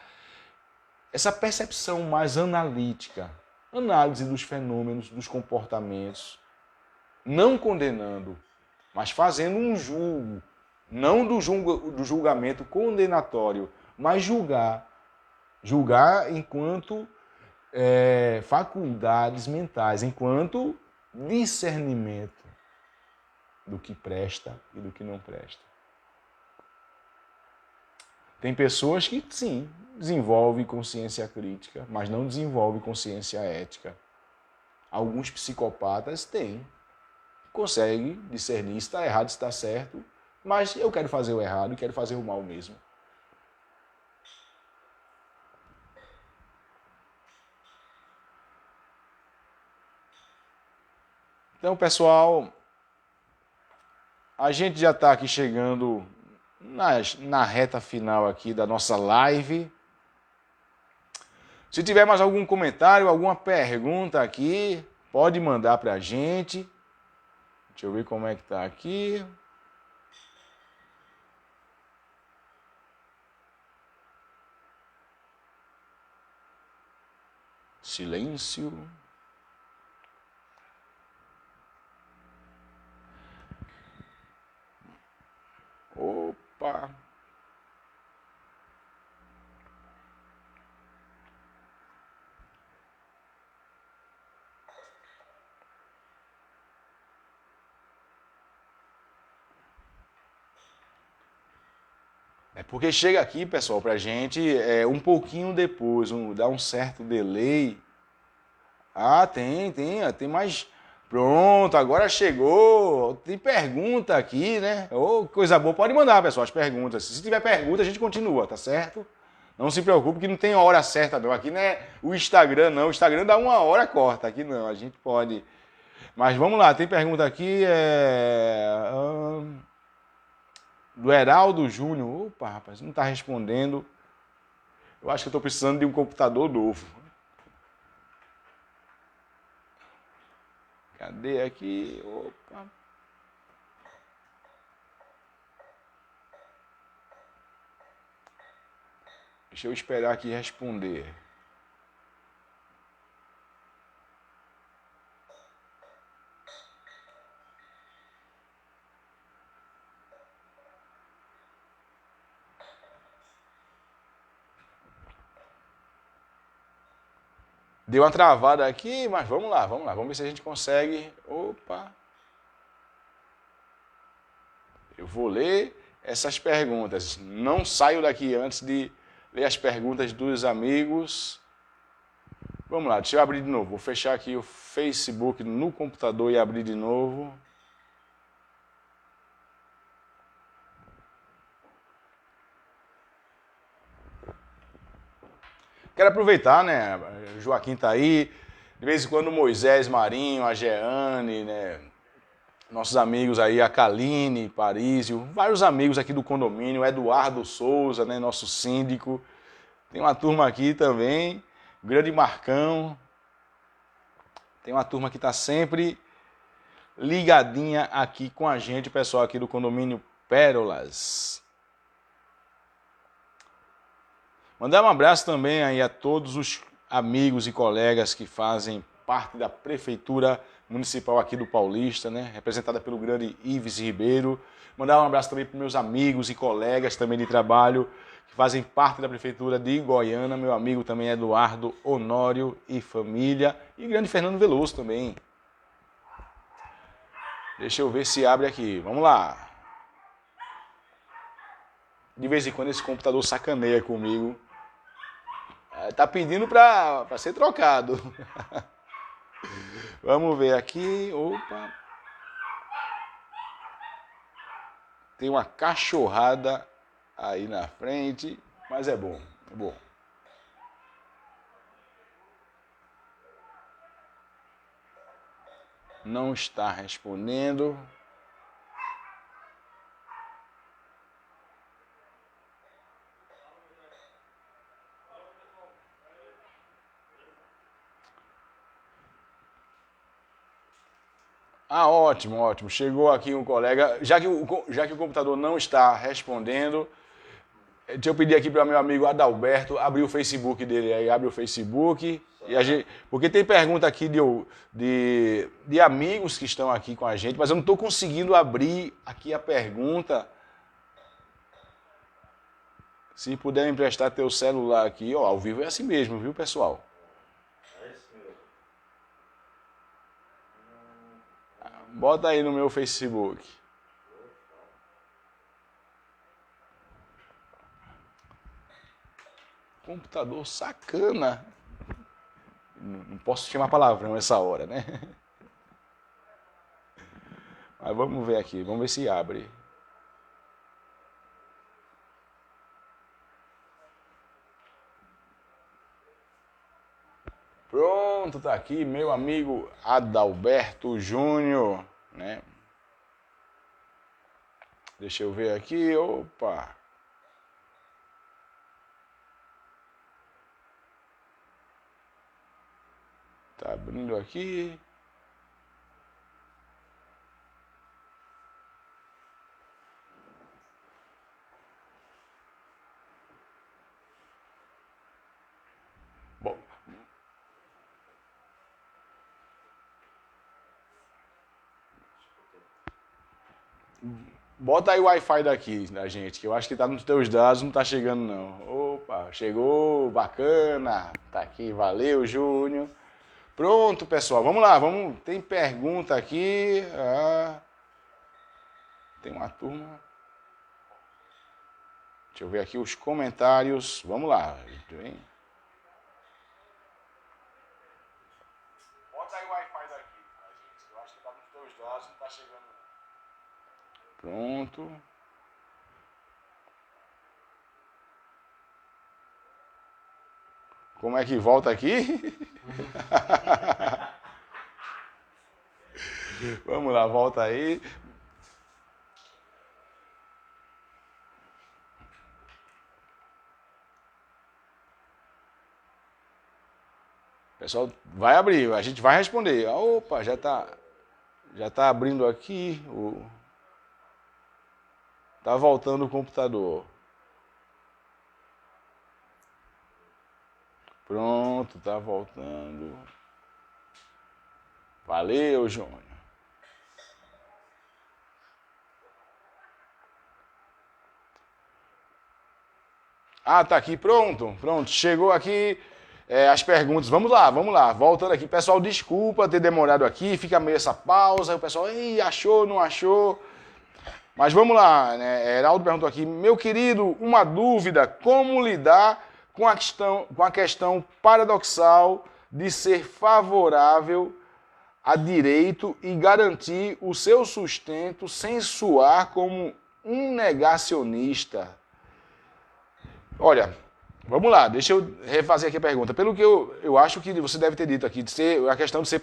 percepção mais analítica, análise dos fenômenos, dos comportamentos, não condenando, mas fazendo um julgo, não do julgamento condenatório, mas julgar enquanto faculdades mentais, enquanto discernimento do que presta e do que não presta. Tem pessoas que, sim, desenvolvem consciência crítica, mas não desenvolvem consciência ética. Alguns psicopatas têm. Conseguem discernir se está errado, se está certo, mas eu quero fazer o errado e quero fazer o mal mesmo. Então, pessoal, a gente já está aqui chegando na reta final aqui da nossa live. Se tiver mais algum comentário, alguma pergunta aqui, pode mandar para a gente. Deixa eu ver como é que está aqui. Silêncio. Opa! Porque chega aqui, pessoal, pra gente um pouquinho depois, dá um certo delay. Tem mais. Pronto, agora chegou. Tem pergunta aqui, né? Coisa boa. Pode mandar, pessoal, as perguntas. Se tiver pergunta, a gente continua, tá certo? Não se preocupe que não tem hora certa, não. Aqui não é o Instagram, não. O Instagram dá 1 hora, corta. Aqui não, a gente pode. Mas vamos lá, tem pergunta aqui. Do Heraldo Júnior. Opa, rapaz, não está respondendo. Eu acho que eu estou precisando de um computador novo. Cadê aqui? Opa. Deixa eu esperar aqui responder. Deu uma travada aqui, mas vamos lá, vamos lá. Vamos ver se a gente consegue. Opa. Eu vou ler essas perguntas. Não saio daqui antes de ler as perguntas dos amigos. Vamos lá, deixa eu abrir de novo. Vou fechar aqui o Facebook no computador e abrir de novo. Quero aproveitar, né? O Joaquim está aí. De vez em quando o Moisés Marinho, a Jeane, né? Nossos amigos aí, a Kaline, Parísio, vários amigos aqui do condomínio, Eduardo Souza, né? Nosso síndico. Tem uma turma aqui também, o grande Marcão. Tem uma turma que está sempre ligadinha aqui com a gente, pessoal aqui do condomínio Pérolas. Mandar um abraço também aí a todos os amigos e colegas que fazem parte da Prefeitura Municipal aqui do Paulista, né? Representada pelo grande Ives Ribeiro. Mandar um abraço também para meus amigos e colegas também de trabalho que fazem parte da Prefeitura de Goiânia. Meu amigo também Eduardo Honório e família. E grande Fernando Veloso também. Deixa eu ver se abre aqui. Vamos lá. De vez em quando esse computador sacaneia comigo. Tá pedindo para ser trocado. Vamos ver aqui. Opa. Tem uma cachorrada aí na frente, mas é bom, é bom. Não está respondendo. Ah, ótimo, ótimo. Chegou aqui um colega. Já que o computador não está respondendo, deixa eu pedir aqui para meu amigo Adalberto abrir o Facebook dele aí. Abre o Facebook. E a gente, porque tem pergunta aqui de amigos que estão aqui com a gente, mas eu não estou conseguindo abrir aqui a pergunta. Se puder me emprestar teu celular aqui, ó, ao vivo é assim mesmo, viu, pessoal? Bota aí no meu Facebook. Computador sacana. Não posso chamar palavrão essa hora, né? Mas vamos ver aqui, vamos ver se abre. Pronto, tá aqui meu amigo Adalberto Júnior, né? Deixa eu ver aqui, opa. Tá abrindo aqui. Bom. Bota aí o Wi-Fi daqui da gente, que eu acho que tá nos teus dados, não tá chegando não. Opa, chegou, bacana. Tá aqui, valeu, Júnior. Pronto, pessoal, vamos lá, vamos. Tem pergunta aqui. Tem uma turma. Deixa eu ver aqui os comentários. Vamos lá. Bota aí o Wi-Fi daqui, gente. Eu acho que tá nos teus dados, não tá chegando. Pronto. Como é que volta aqui? Vamos lá, volta aí. O pessoal vai abrir, a gente vai responder. Opa, já tá abrindo aqui. Tá voltando o computador. Pronto, tá voltando. Valeu, Júnior. Ah, tá aqui, pronto. Chegou aqui as perguntas. Vamos lá. Voltando aqui. Pessoal, desculpa ter demorado aqui, fica meio essa pausa. O pessoal, achou, não achou? Mas vamos lá, né? Heraldo perguntou aqui, meu querido, uma dúvida, como lidar com a questão paradoxal de ser favorável a direito e garantir o seu sustento sem soar como um negacionista? Olha, vamos lá, deixa eu refazer aqui a pergunta. Pelo que eu acho que você deve ter dito aqui, a questão de ser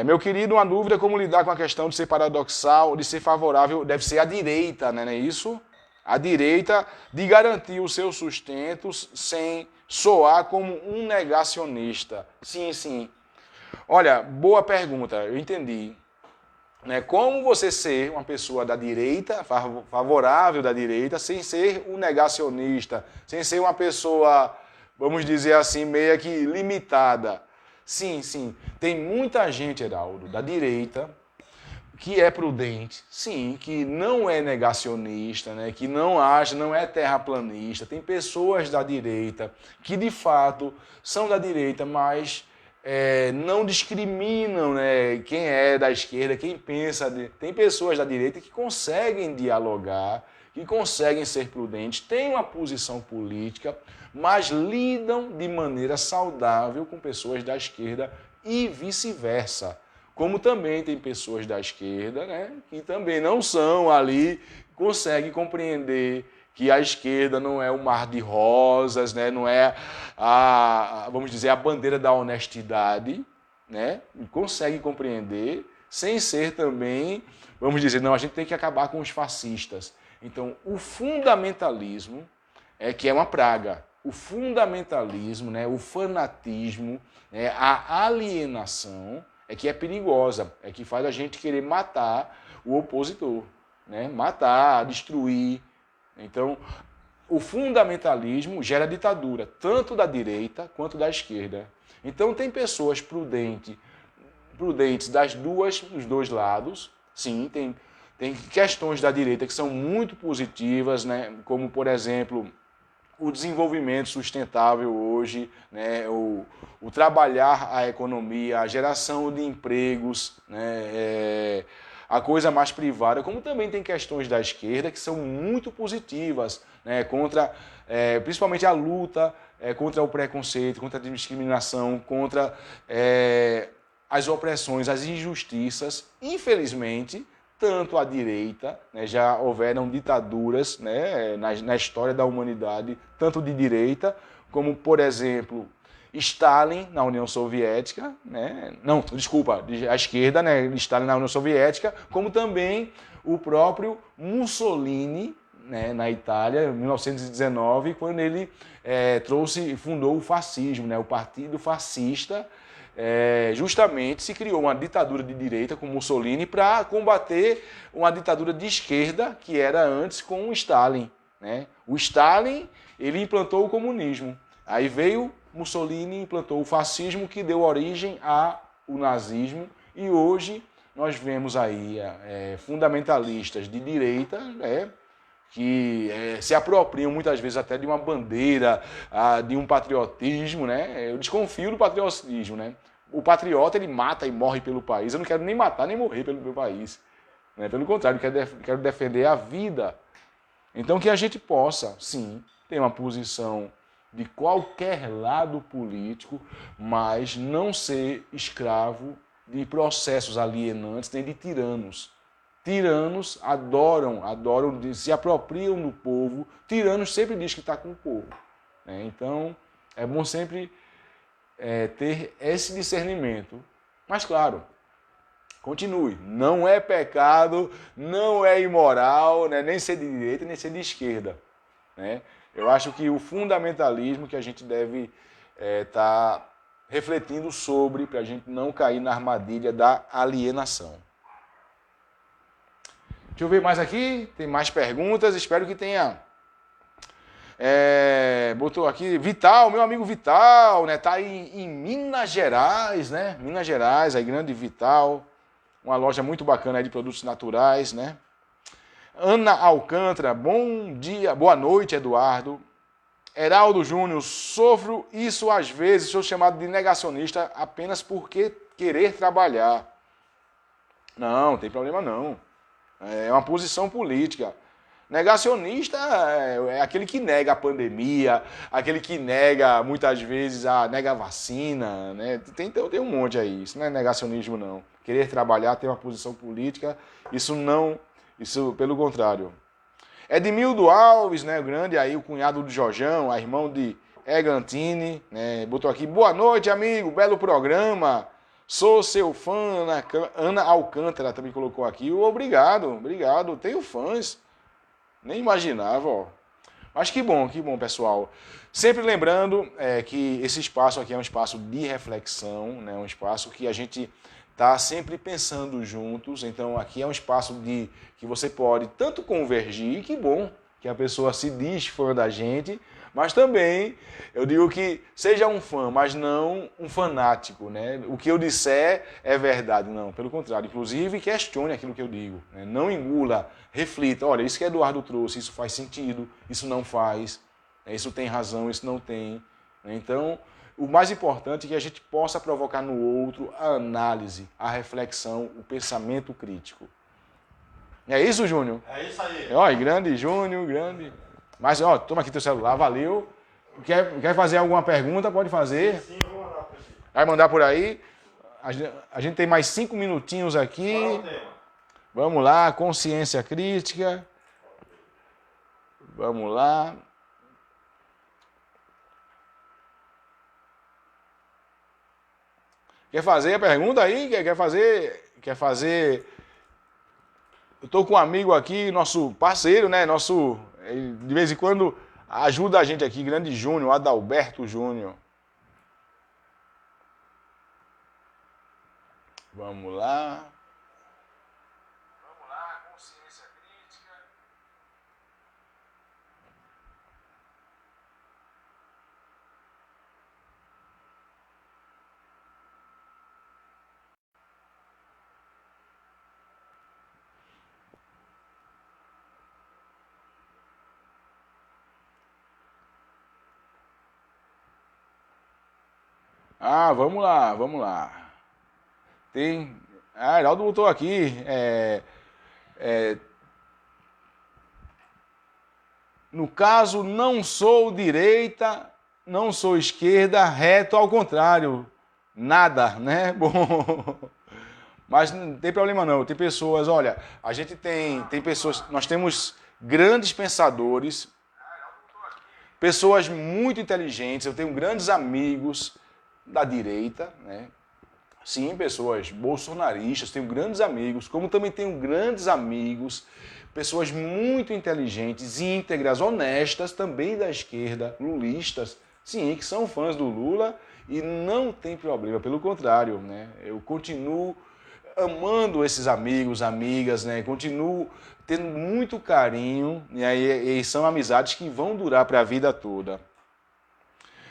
meu querido, uma dúvida como lidar com a questão de ser paradoxal, de ser favorável, deve ser a direita, né, não é isso? A direita de garantir o seu sustento sem soar como um negacionista. Sim. Olha, boa pergunta, eu entendi. Como você ser uma pessoa da direita, favorável da direita, sem ser um negacionista, sem ser uma pessoa, vamos dizer assim, meio que limitada. Sim. Tem muita gente, Heraldo, da direita, que é prudente, sim, que não é negacionista, né, que não é terraplanista. Tem pessoas da direita que, de fato, são da direita, mas não discriminam, né, quem é da esquerda, quem pensa. Tem pessoas da direita que conseguem dialogar, que conseguem ser prudentes, têm uma posição política, mas lidam de maneira saudável com pessoas da esquerda e vice-versa. Como também tem pessoas da esquerda, né, que também não são ali, conseguem compreender que a esquerda não é um mar de rosas, né, não é vamos dizer, a bandeira da honestidade, né, conseguem compreender, sem ser também, vamos dizer, não, a gente tem que acabar com os fascistas. Então, o fundamentalismo que é uma praga. O fundamentalismo, né, o fanatismo, né, a alienação que é perigosa, que faz a gente querer matar o opositor, né, matar, destruir. Então, o fundamentalismo gera ditadura, tanto da direita quanto da esquerda. Então, tem pessoas prudentes dos dois lados. Sim, tem questões da direita que são muito positivas, né, como, por exemplo, o desenvolvimento sustentável hoje, né, o trabalhar a economia, a geração de empregos, né, a coisa mais privada, como também tem questões da esquerda que são muito positivas, né, contra, principalmente a luta contra o preconceito, contra a discriminação, contra as opressões, as injustiças. Infelizmente, tanto a direita, né, já houveram ditaduras, né, na história da humanidade, tanto de direita, como, por exemplo, Stalin na União Soviética, né, a esquerda, né, Stalin na União Soviética, como também o próprio Mussolini, né, na Itália, em 1919, quando ele fundou o fascismo, né, o Partido Fascista. Justamente se criou uma ditadura de direita com Mussolini para combater uma ditadura de esquerda que era antes com o Stalin, né? O Stalin, ele implantou o comunismo. Aí veio Mussolini e implantou o fascismo, que deu origem ao nazismo, e hoje nós vemos aí fundamentalistas de direita, que se apropriam muitas vezes até de uma bandeira, de um patriotismo, né? Eu desconfio do patriotismo, né? O patriota, ele mata e morre pelo país. Eu não quero nem matar nem morrer pelo meu país, né? Pelo contrário, eu quero defender a vida. Então, que a gente possa, sim, ter uma posição de qualquer lado político, mas não ser escravo de processos alienantes nem de tiranos. Tiranos adoram, se apropriam do povo. Tiranos sempre diz que está com o povo. Então, É bom sempre ter esse discernimento. Mas claro, continue. Não é pecado, não é imoral, né? Nem ser de direita, nem ser de esquerda. Né? Eu acho que o fundamentalismo que a gente deve estar refletindo sobre, para a gente não cair na armadilha da alienação. Deixa eu ver mais aqui, tem mais perguntas, espero que tenha. Botou aqui, Vital, meu amigo Vital, né? Tá aí em Minas Gerais, né? Minas Gerais, aí grande Vital, uma loja muito bacana aí de produtos naturais, né? Ana Alcântara, bom dia, boa noite, Eduardo. Heraldo Júnior, sofro isso às vezes, sou chamado de negacionista apenas porque querer trabalhar. Não tem problema não. É uma posição política. Negacionista é aquele que nega a pandemia, aquele que nega, muitas vezes, nega a vacina, né? Tem um monte aí, isso não é negacionismo não. Querer trabalhar, ter uma posição política, isso pelo contrário. Edmildo Alves, né, o grande aí, o cunhado do Jorjão, a irmão de Egantini, né, botou aqui, boa noite, amigo, belo programa, sou seu fã, Ana Alcântara também colocou aqui, obrigado, tenho fãs, nem imaginava, ó. Mas que bom, pessoal. Sempre lembrando que esse espaço aqui é um espaço de reflexão, né, um espaço que a gente está sempre pensando juntos, então aqui é um espaço que você pode tanto convergir, que bom que a pessoa se diz fã da gente, mas também eu digo que seja um fã, mas não um fanático, né? O que eu disser é verdade, não, pelo contrário, inclusive questione aquilo que eu digo, né? Não engula, reflita, olha, isso que Eduardo trouxe, isso faz sentido, isso não faz, isso tem razão, isso não tem, né? Então, o mais importante é que a gente possa provocar no outro a análise, a reflexão, o pensamento crítico. É isso, Júnior? É isso aí. Ó, grande, Júnior, grande. Mas, ó, toma aqui teu celular, valeu. Quer fazer alguma pergunta? Pode fazer. Sim, vou mandar para você. Vai mandar por aí. A gente tem mais 5 minutinhos aqui. Qual é o tema? Vamos lá, consciência crítica. Vamos lá. Quer fazer a pergunta aí? Quer fazer? Eu estou com um amigo aqui, nosso parceiro, né? De vez em quando ajuda a gente aqui, grande Júnior, Adalberto Júnior. Vamos lá. Consciência crítica. Vamos lá. Tem. Heraldo botou aqui. No caso, não sou direita, não sou esquerda, reto, ao contrário. Nada, né? Bom. Mas não tem problema não. Tem pessoas, olha, a gente tem pessoas, nós temos grandes pensadores, pessoas muito inteligentes, eu tenho grandes amigos da direita, né? Sim, pessoas bolsonaristas, tenho grandes amigos, como também tenho grandes amigos, pessoas muito inteligentes, íntegras, honestas, também da esquerda, lulistas, sim, que são fãs do Lula e não tem problema, pelo contrário, né? Eu continuo amando esses amigos, amigas, né? Continuo tendo muito carinho e são amizades que vão durar para a vida toda.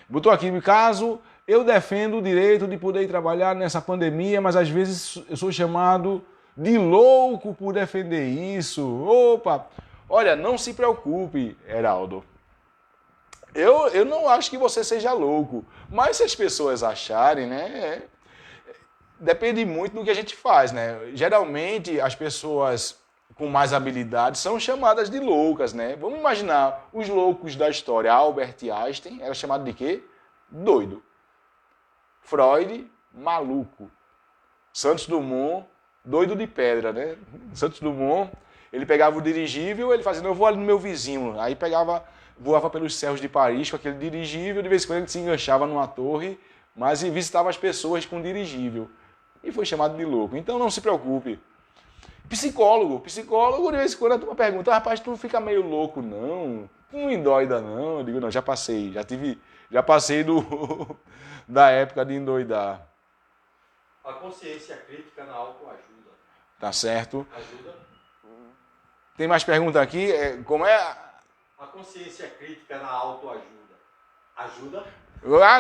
Botou aqui, no caso, eu defendo o direito de poder trabalhar nessa pandemia, mas às vezes eu sou chamado de louco por defender isso. Opa! Olha, não se preocupe, Heraldo. Eu não acho que você seja louco, mas se as pessoas acharem, né? Depende muito do que a gente faz, né? Geralmente as pessoas com mais habilidade são chamadas de loucas, né? Vamos imaginar os loucos da história. Albert Einstein era chamado de quê? Doido. Freud, maluco. Santos Dumont, doido de pedra, né? Santos Dumont, ele pegava o dirigível, ele fazia, eu vou ali no meu vizinho. Aí pegava, voava pelos céus de Paris com aquele dirigível, de vez em quando ele se enganchava numa torre, mas visitava as pessoas com dirigível. E foi chamado de louco. Então não se preocupe. Psicólogo, de vez em quando a turma pergunta, rapaz, tu não fica meio louco não? Tu não endoida não? Eu digo, não, já passei, já passei da época de endoidar. A consciência crítica na autoajuda. Tá certo. Ajuda? Tem mais pergunta aqui? Como é? A consciência crítica na autoajuda. Ajuda?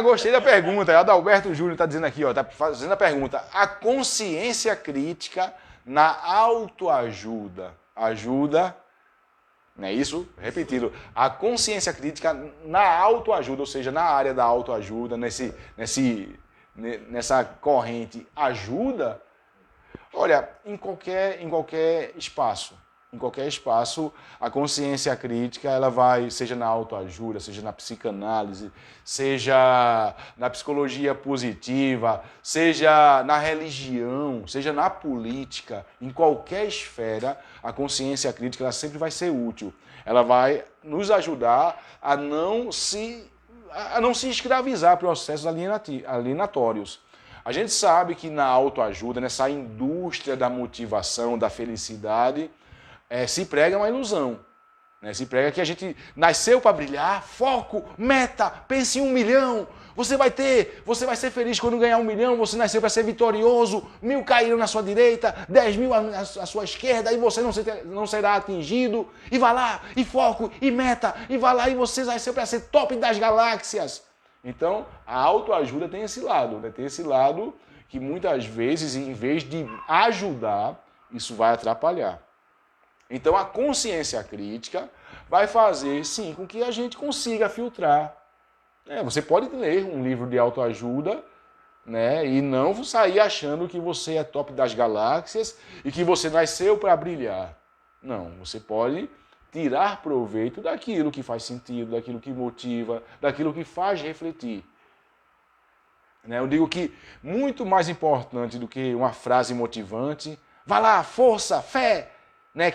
Gostei da pergunta. Adalberto Júnior está dizendo aqui, está fazendo a pergunta. A consciência crítica na autoajuda. Ajuda, não é isso? Repetindo. A consciência crítica na autoajuda, ou seja, na área da autoajuda, nessa corrente ajuda. Olha, em qualquer espaço. Em qualquer espaço, a consciência crítica, ela vai, seja na autoajuda, seja na psicanálise, seja na psicologia positiva, seja na religião, seja na política, em qualquer esfera, a consciência crítica ela sempre vai ser útil. Ela vai nos ajudar a não se escravizar a processos alienatórios. A gente sabe que na autoajuda, nessa indústria da motivação, da felicidade, se prega uma ilusão. Né? Se prega que a gente nasceu para brilhar, foco, meta, pense em 1 milhão. Você vai ser feliz quando ganhar 1 milhão, você nasceu para ser vitorioso, 1.000 caíram na sua direita, 10.000 à sua esquerda, e você não será atingido. E vai lá, e foco, e meta, e vai lá, e você nasceu para ser top das galáxias. Então, a autoajuda tem esse lado, né? Tem esse lado que muitas vezes, em vez de ajudar, isso vai atrapalhar. Então, a consciência crítica vai fazer, sim, com que a gente consiga filtrar. Você pode ler um livro de autoajuda, né, e não sair achando que você é top das galáxias e que você nasceu para brilhar. Não, você pode tirar proveito daquilo que faz sentido, daquilo que motiva, daquilo que faz refletir. Eu digo que muito mais importante do que uma frase motivante, vá lá, força, fé,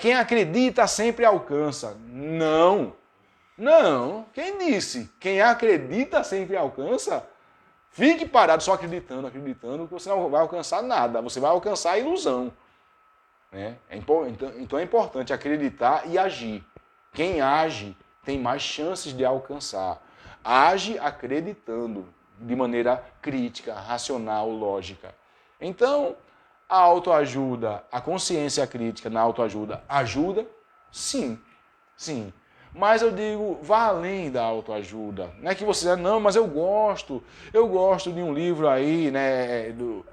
quem acredita sempre alcança. Não, quem disse? Quem acredita sempre alcança? Fique parado só acreditando que você não vai alcançar nada, você vai alcançar a ilusão. Então é importante acreditar e agir. Quem age tem mais chances de alcançar. Age acreditando de maneira crítica, racional, lógica. Então, a autoajuda, a consciência crítica na autoajuda ajuda? Sim. Mas eu digo, vá além da autoajuda. Não é que você diga, não, mas eu gosto de um livro aí, do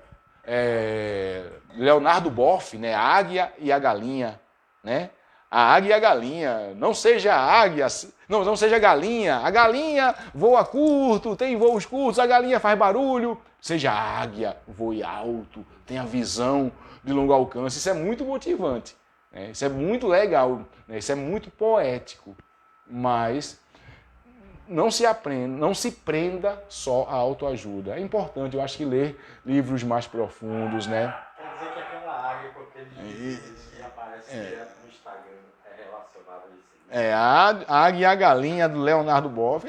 Leonardo Boff, A Águia e a Galinha, A águia e a galinha, não seja águia, não seja galinha. A galinha voa curto, tem voos curtos, a galinha faz barulho. Seja águia, voe alto, tenha visão de longo alcance. Isso é muito motivante, Isso é muito legal, Isso é muito poético. Mas não se prenda só à autoajuda. É importante, eu acho que ler livros mais profundos, Quer dizer que aquela águia com aquele que aparece direto no Instagram é relacionada a isso? A Águia e a Galinha, do Leonardo Boff,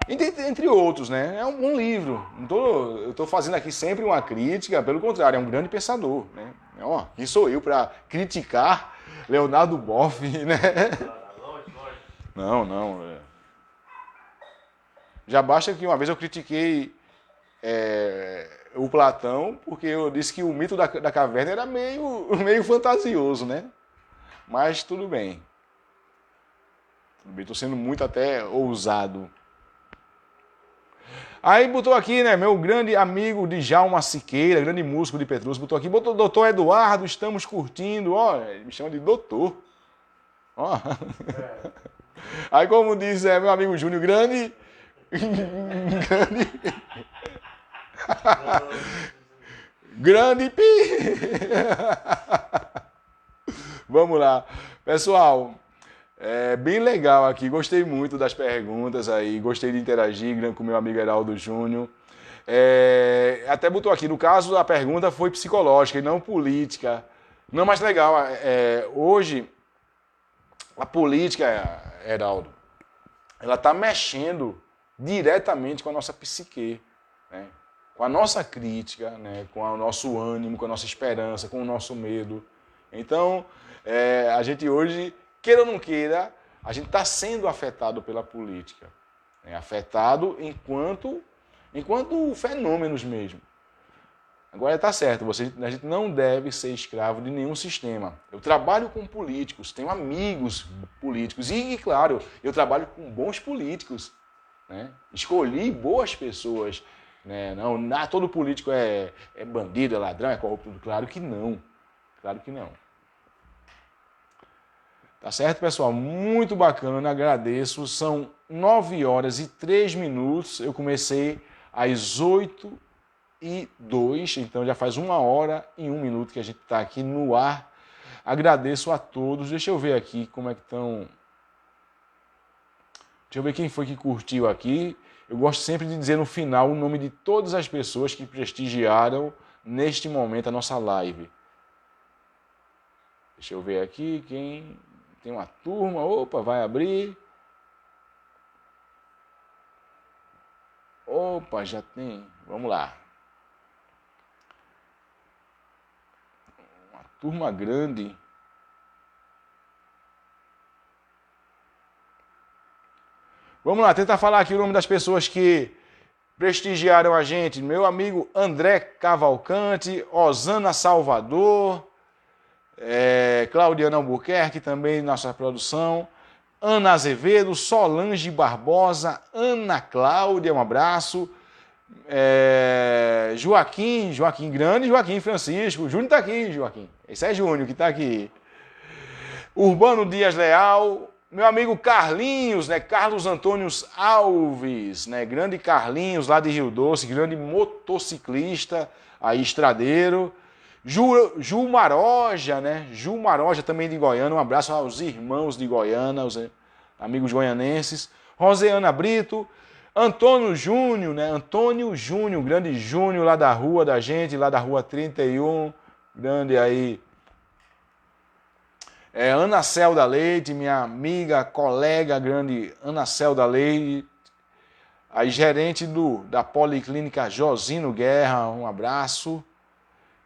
entre outros, É um bom livro. Eu estou fazendo aqui sempre uma crítica, pelo contrário, é um grande pensador, Quem sou eu para criticar Leonardo Boff, Longe. Não. Já basta que uma vez eu critiquei o Platão, porque eu disse que o mito da caverna era meio fantasioso, Mas tudo bem. Estou sendo muito até ousado. Aí botou aqui, meu grande amigo Djalma Siqueira, grande músico de Petrus, botou doutor Eduardo, estamos curtindo, me chama de doutor. Aí como diz meu amigo Júnior, grande... grande pi. Vamos lá. Pessoal, bem legal aqui. Gostei muito das perguntas aí. Gostei de interagir com o meu amigo Heraldo Júnior. Até botou aqui, no caso, a pergunta foi psicológica e não política. Não, mas legal. Hoje, A política, Heraldo, ela está mexendo diretamente com a nossa psique, né? Com a nossa crítica, né? Com o nosso ânimo, com a nossa esperança, com o nosso medo. Então, a gente hoje, queira ou não queira, a gente está sendo afetado pela política. Né? Afetado enquanto fenômenos mesmo. Agora está certo, a gente não deve ser escravo de nenhum sistema. Eu trabalho com políticos, tenho amigos políticos e claro, eu trabalho com bons políticos. Né? Escolhi boas pessoas. Né? Não, todo político é bandido, é ladrão, é corrupto. Claro que não. Claro que não. Tá certo, pessoal? Muito bacana, agradeço. São 9h03. Eu comecei às 8h02, então já faz 1h01 que a gente está aqui no ar. Agradeço a todos. Deixa eu ver aqui como é que estão. Deixa eu ver quem foi que curtiu aqui. Eu gosto sempre de dizer no final o nome de todas as pessoas que prestigiaram neste momento a nossa live. Deixa eu ver aqui quem... Tem uma turma, opa, vai abrir. Opa, já tem. Vamos lá. Uma turma grande. Vamos lá, tentar falar aqui o nome das pessoas que prestigiaram a gente. Meu amigo André Cavalcante, Osana Salvador, Claudiana Albuquerque, também nossa produção, Ana Azevedo, Solange Barbosa, Ana Cláudia, um abraço, Joaquim Grande, Joaquim Francisco, Júnior está aqui, Joaquim, esse é Júnior que está aqui, Urbano Dias Leal, meu amigo Carlinhos, né, Carlos Antônio Alves, né, grande Carlinhos lá de Rio Doce, grande motociclista, aí estradeiro, Ju Maroja, né? Ju Maroja também de Goiânia. Um abraço aos irmãos de Goiânia, aos amigos goianenses. Roseana Brito, Antônio Júnior, né? Antônio Júnior, grande Júnior lá da rua da gente, lá da rua 31. Grande aí. Ana Celda Leite, minha amiga, colega, grande Ana Celda Leite. Aí gerente da Policlínica Josino Guerra, um abraço.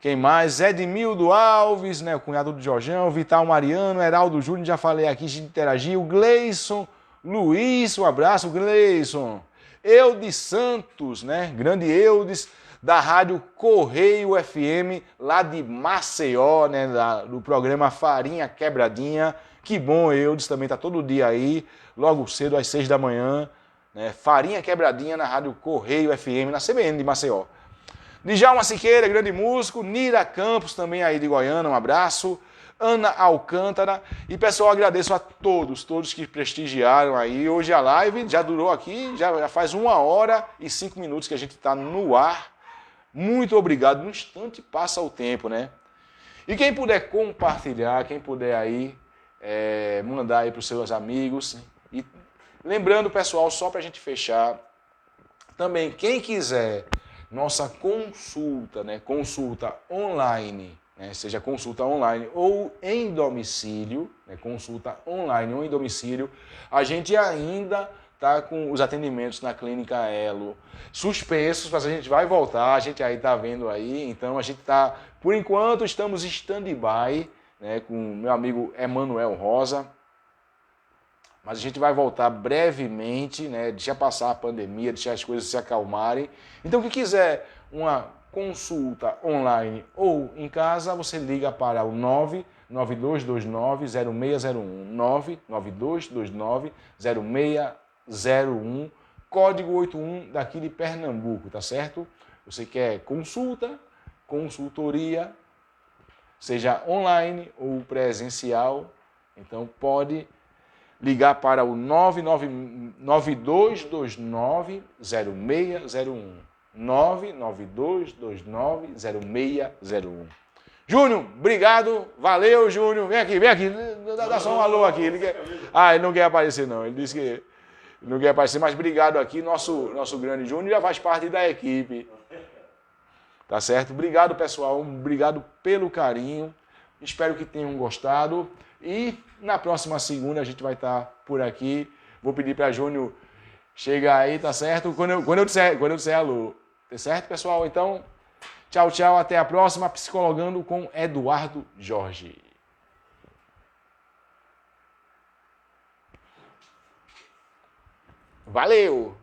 Quem mais? Edmildo Alves, né, o cunhado do Jorjão, Vital Mariano, Heraldo Júnior, já falei aqui, a gente interagiu, Gleison Luiz, um abraço, Gleison. Eudes Santos, né, grande Eudes, da Rádio Correio FM, lá de Maceió, né, do programa Farinha Quebradinha. Que bom, Eudes, também está todo dia aí, logo cedo às 6 da manhã, né, Farinha Quebradinha na Rádio Correio FM, na CBN de Maceió. Djalma Siqueira, grande músico, Nira Campos, também aí de Goiânia, um abraço, Ana Alcântara, e pessoal, agradeço a todos que prestigiaram aí, hoje a live já durou aqui, já faz 1h05 que a gente está no ar, muito obrigado, no instante passa o tempo, né? E quem puder compartilhar, quem puder aí, mandar aí para os seus amigos, e lembrando, pessoal, só para a gente fechar, também quem quiser... Nossa consulta, né? Consulta online, né? Seja consulta online ou em domicílio, né? Consulta online ou em domicílio, a gente ainda está com os atendimentos na Clínica Elo suspensos, mas a gente vai voltar, a gente aí está vendo aí, então a gente está, por enquanto, estamos em stand-by, né? Com meu amigo Emanuel Rosa, mas a gente vai voltar brevemente, né? Deixa passar a pandemia, deixar as coisas se acalmarem. Então, quem quiser uma consulta online ou em casa, você liga para o 99229-0601. 99229-0601, código 81 daqui de Pernambuco, tá certo? Você quer consulta, consultoria, seja online ou presencial, então pode... ligar para o 9229-0601. 99229-0601. Júnior, obrigado. Valeu, Júnior. Vem aqui. Dá só um alô aqui. Ele não quer aparecer, não. Ele disse que não quer aparecer, mas obrigado aqui. Nosso grande Júnior já faz parte da equipe. Tá certo? Obrigado, pessoal. Obrigado pelo carinho. Espero que tenham gostado. E na próxima segunda a gente vai estar por aqui. Vou pedir para Júnior chegar aí, tá certo? Quando eu disser alô. Tá certo, pessoal? Então, tchau, tchau. Até a próxima. Psicologando com Eduardo Jorge. Valeu!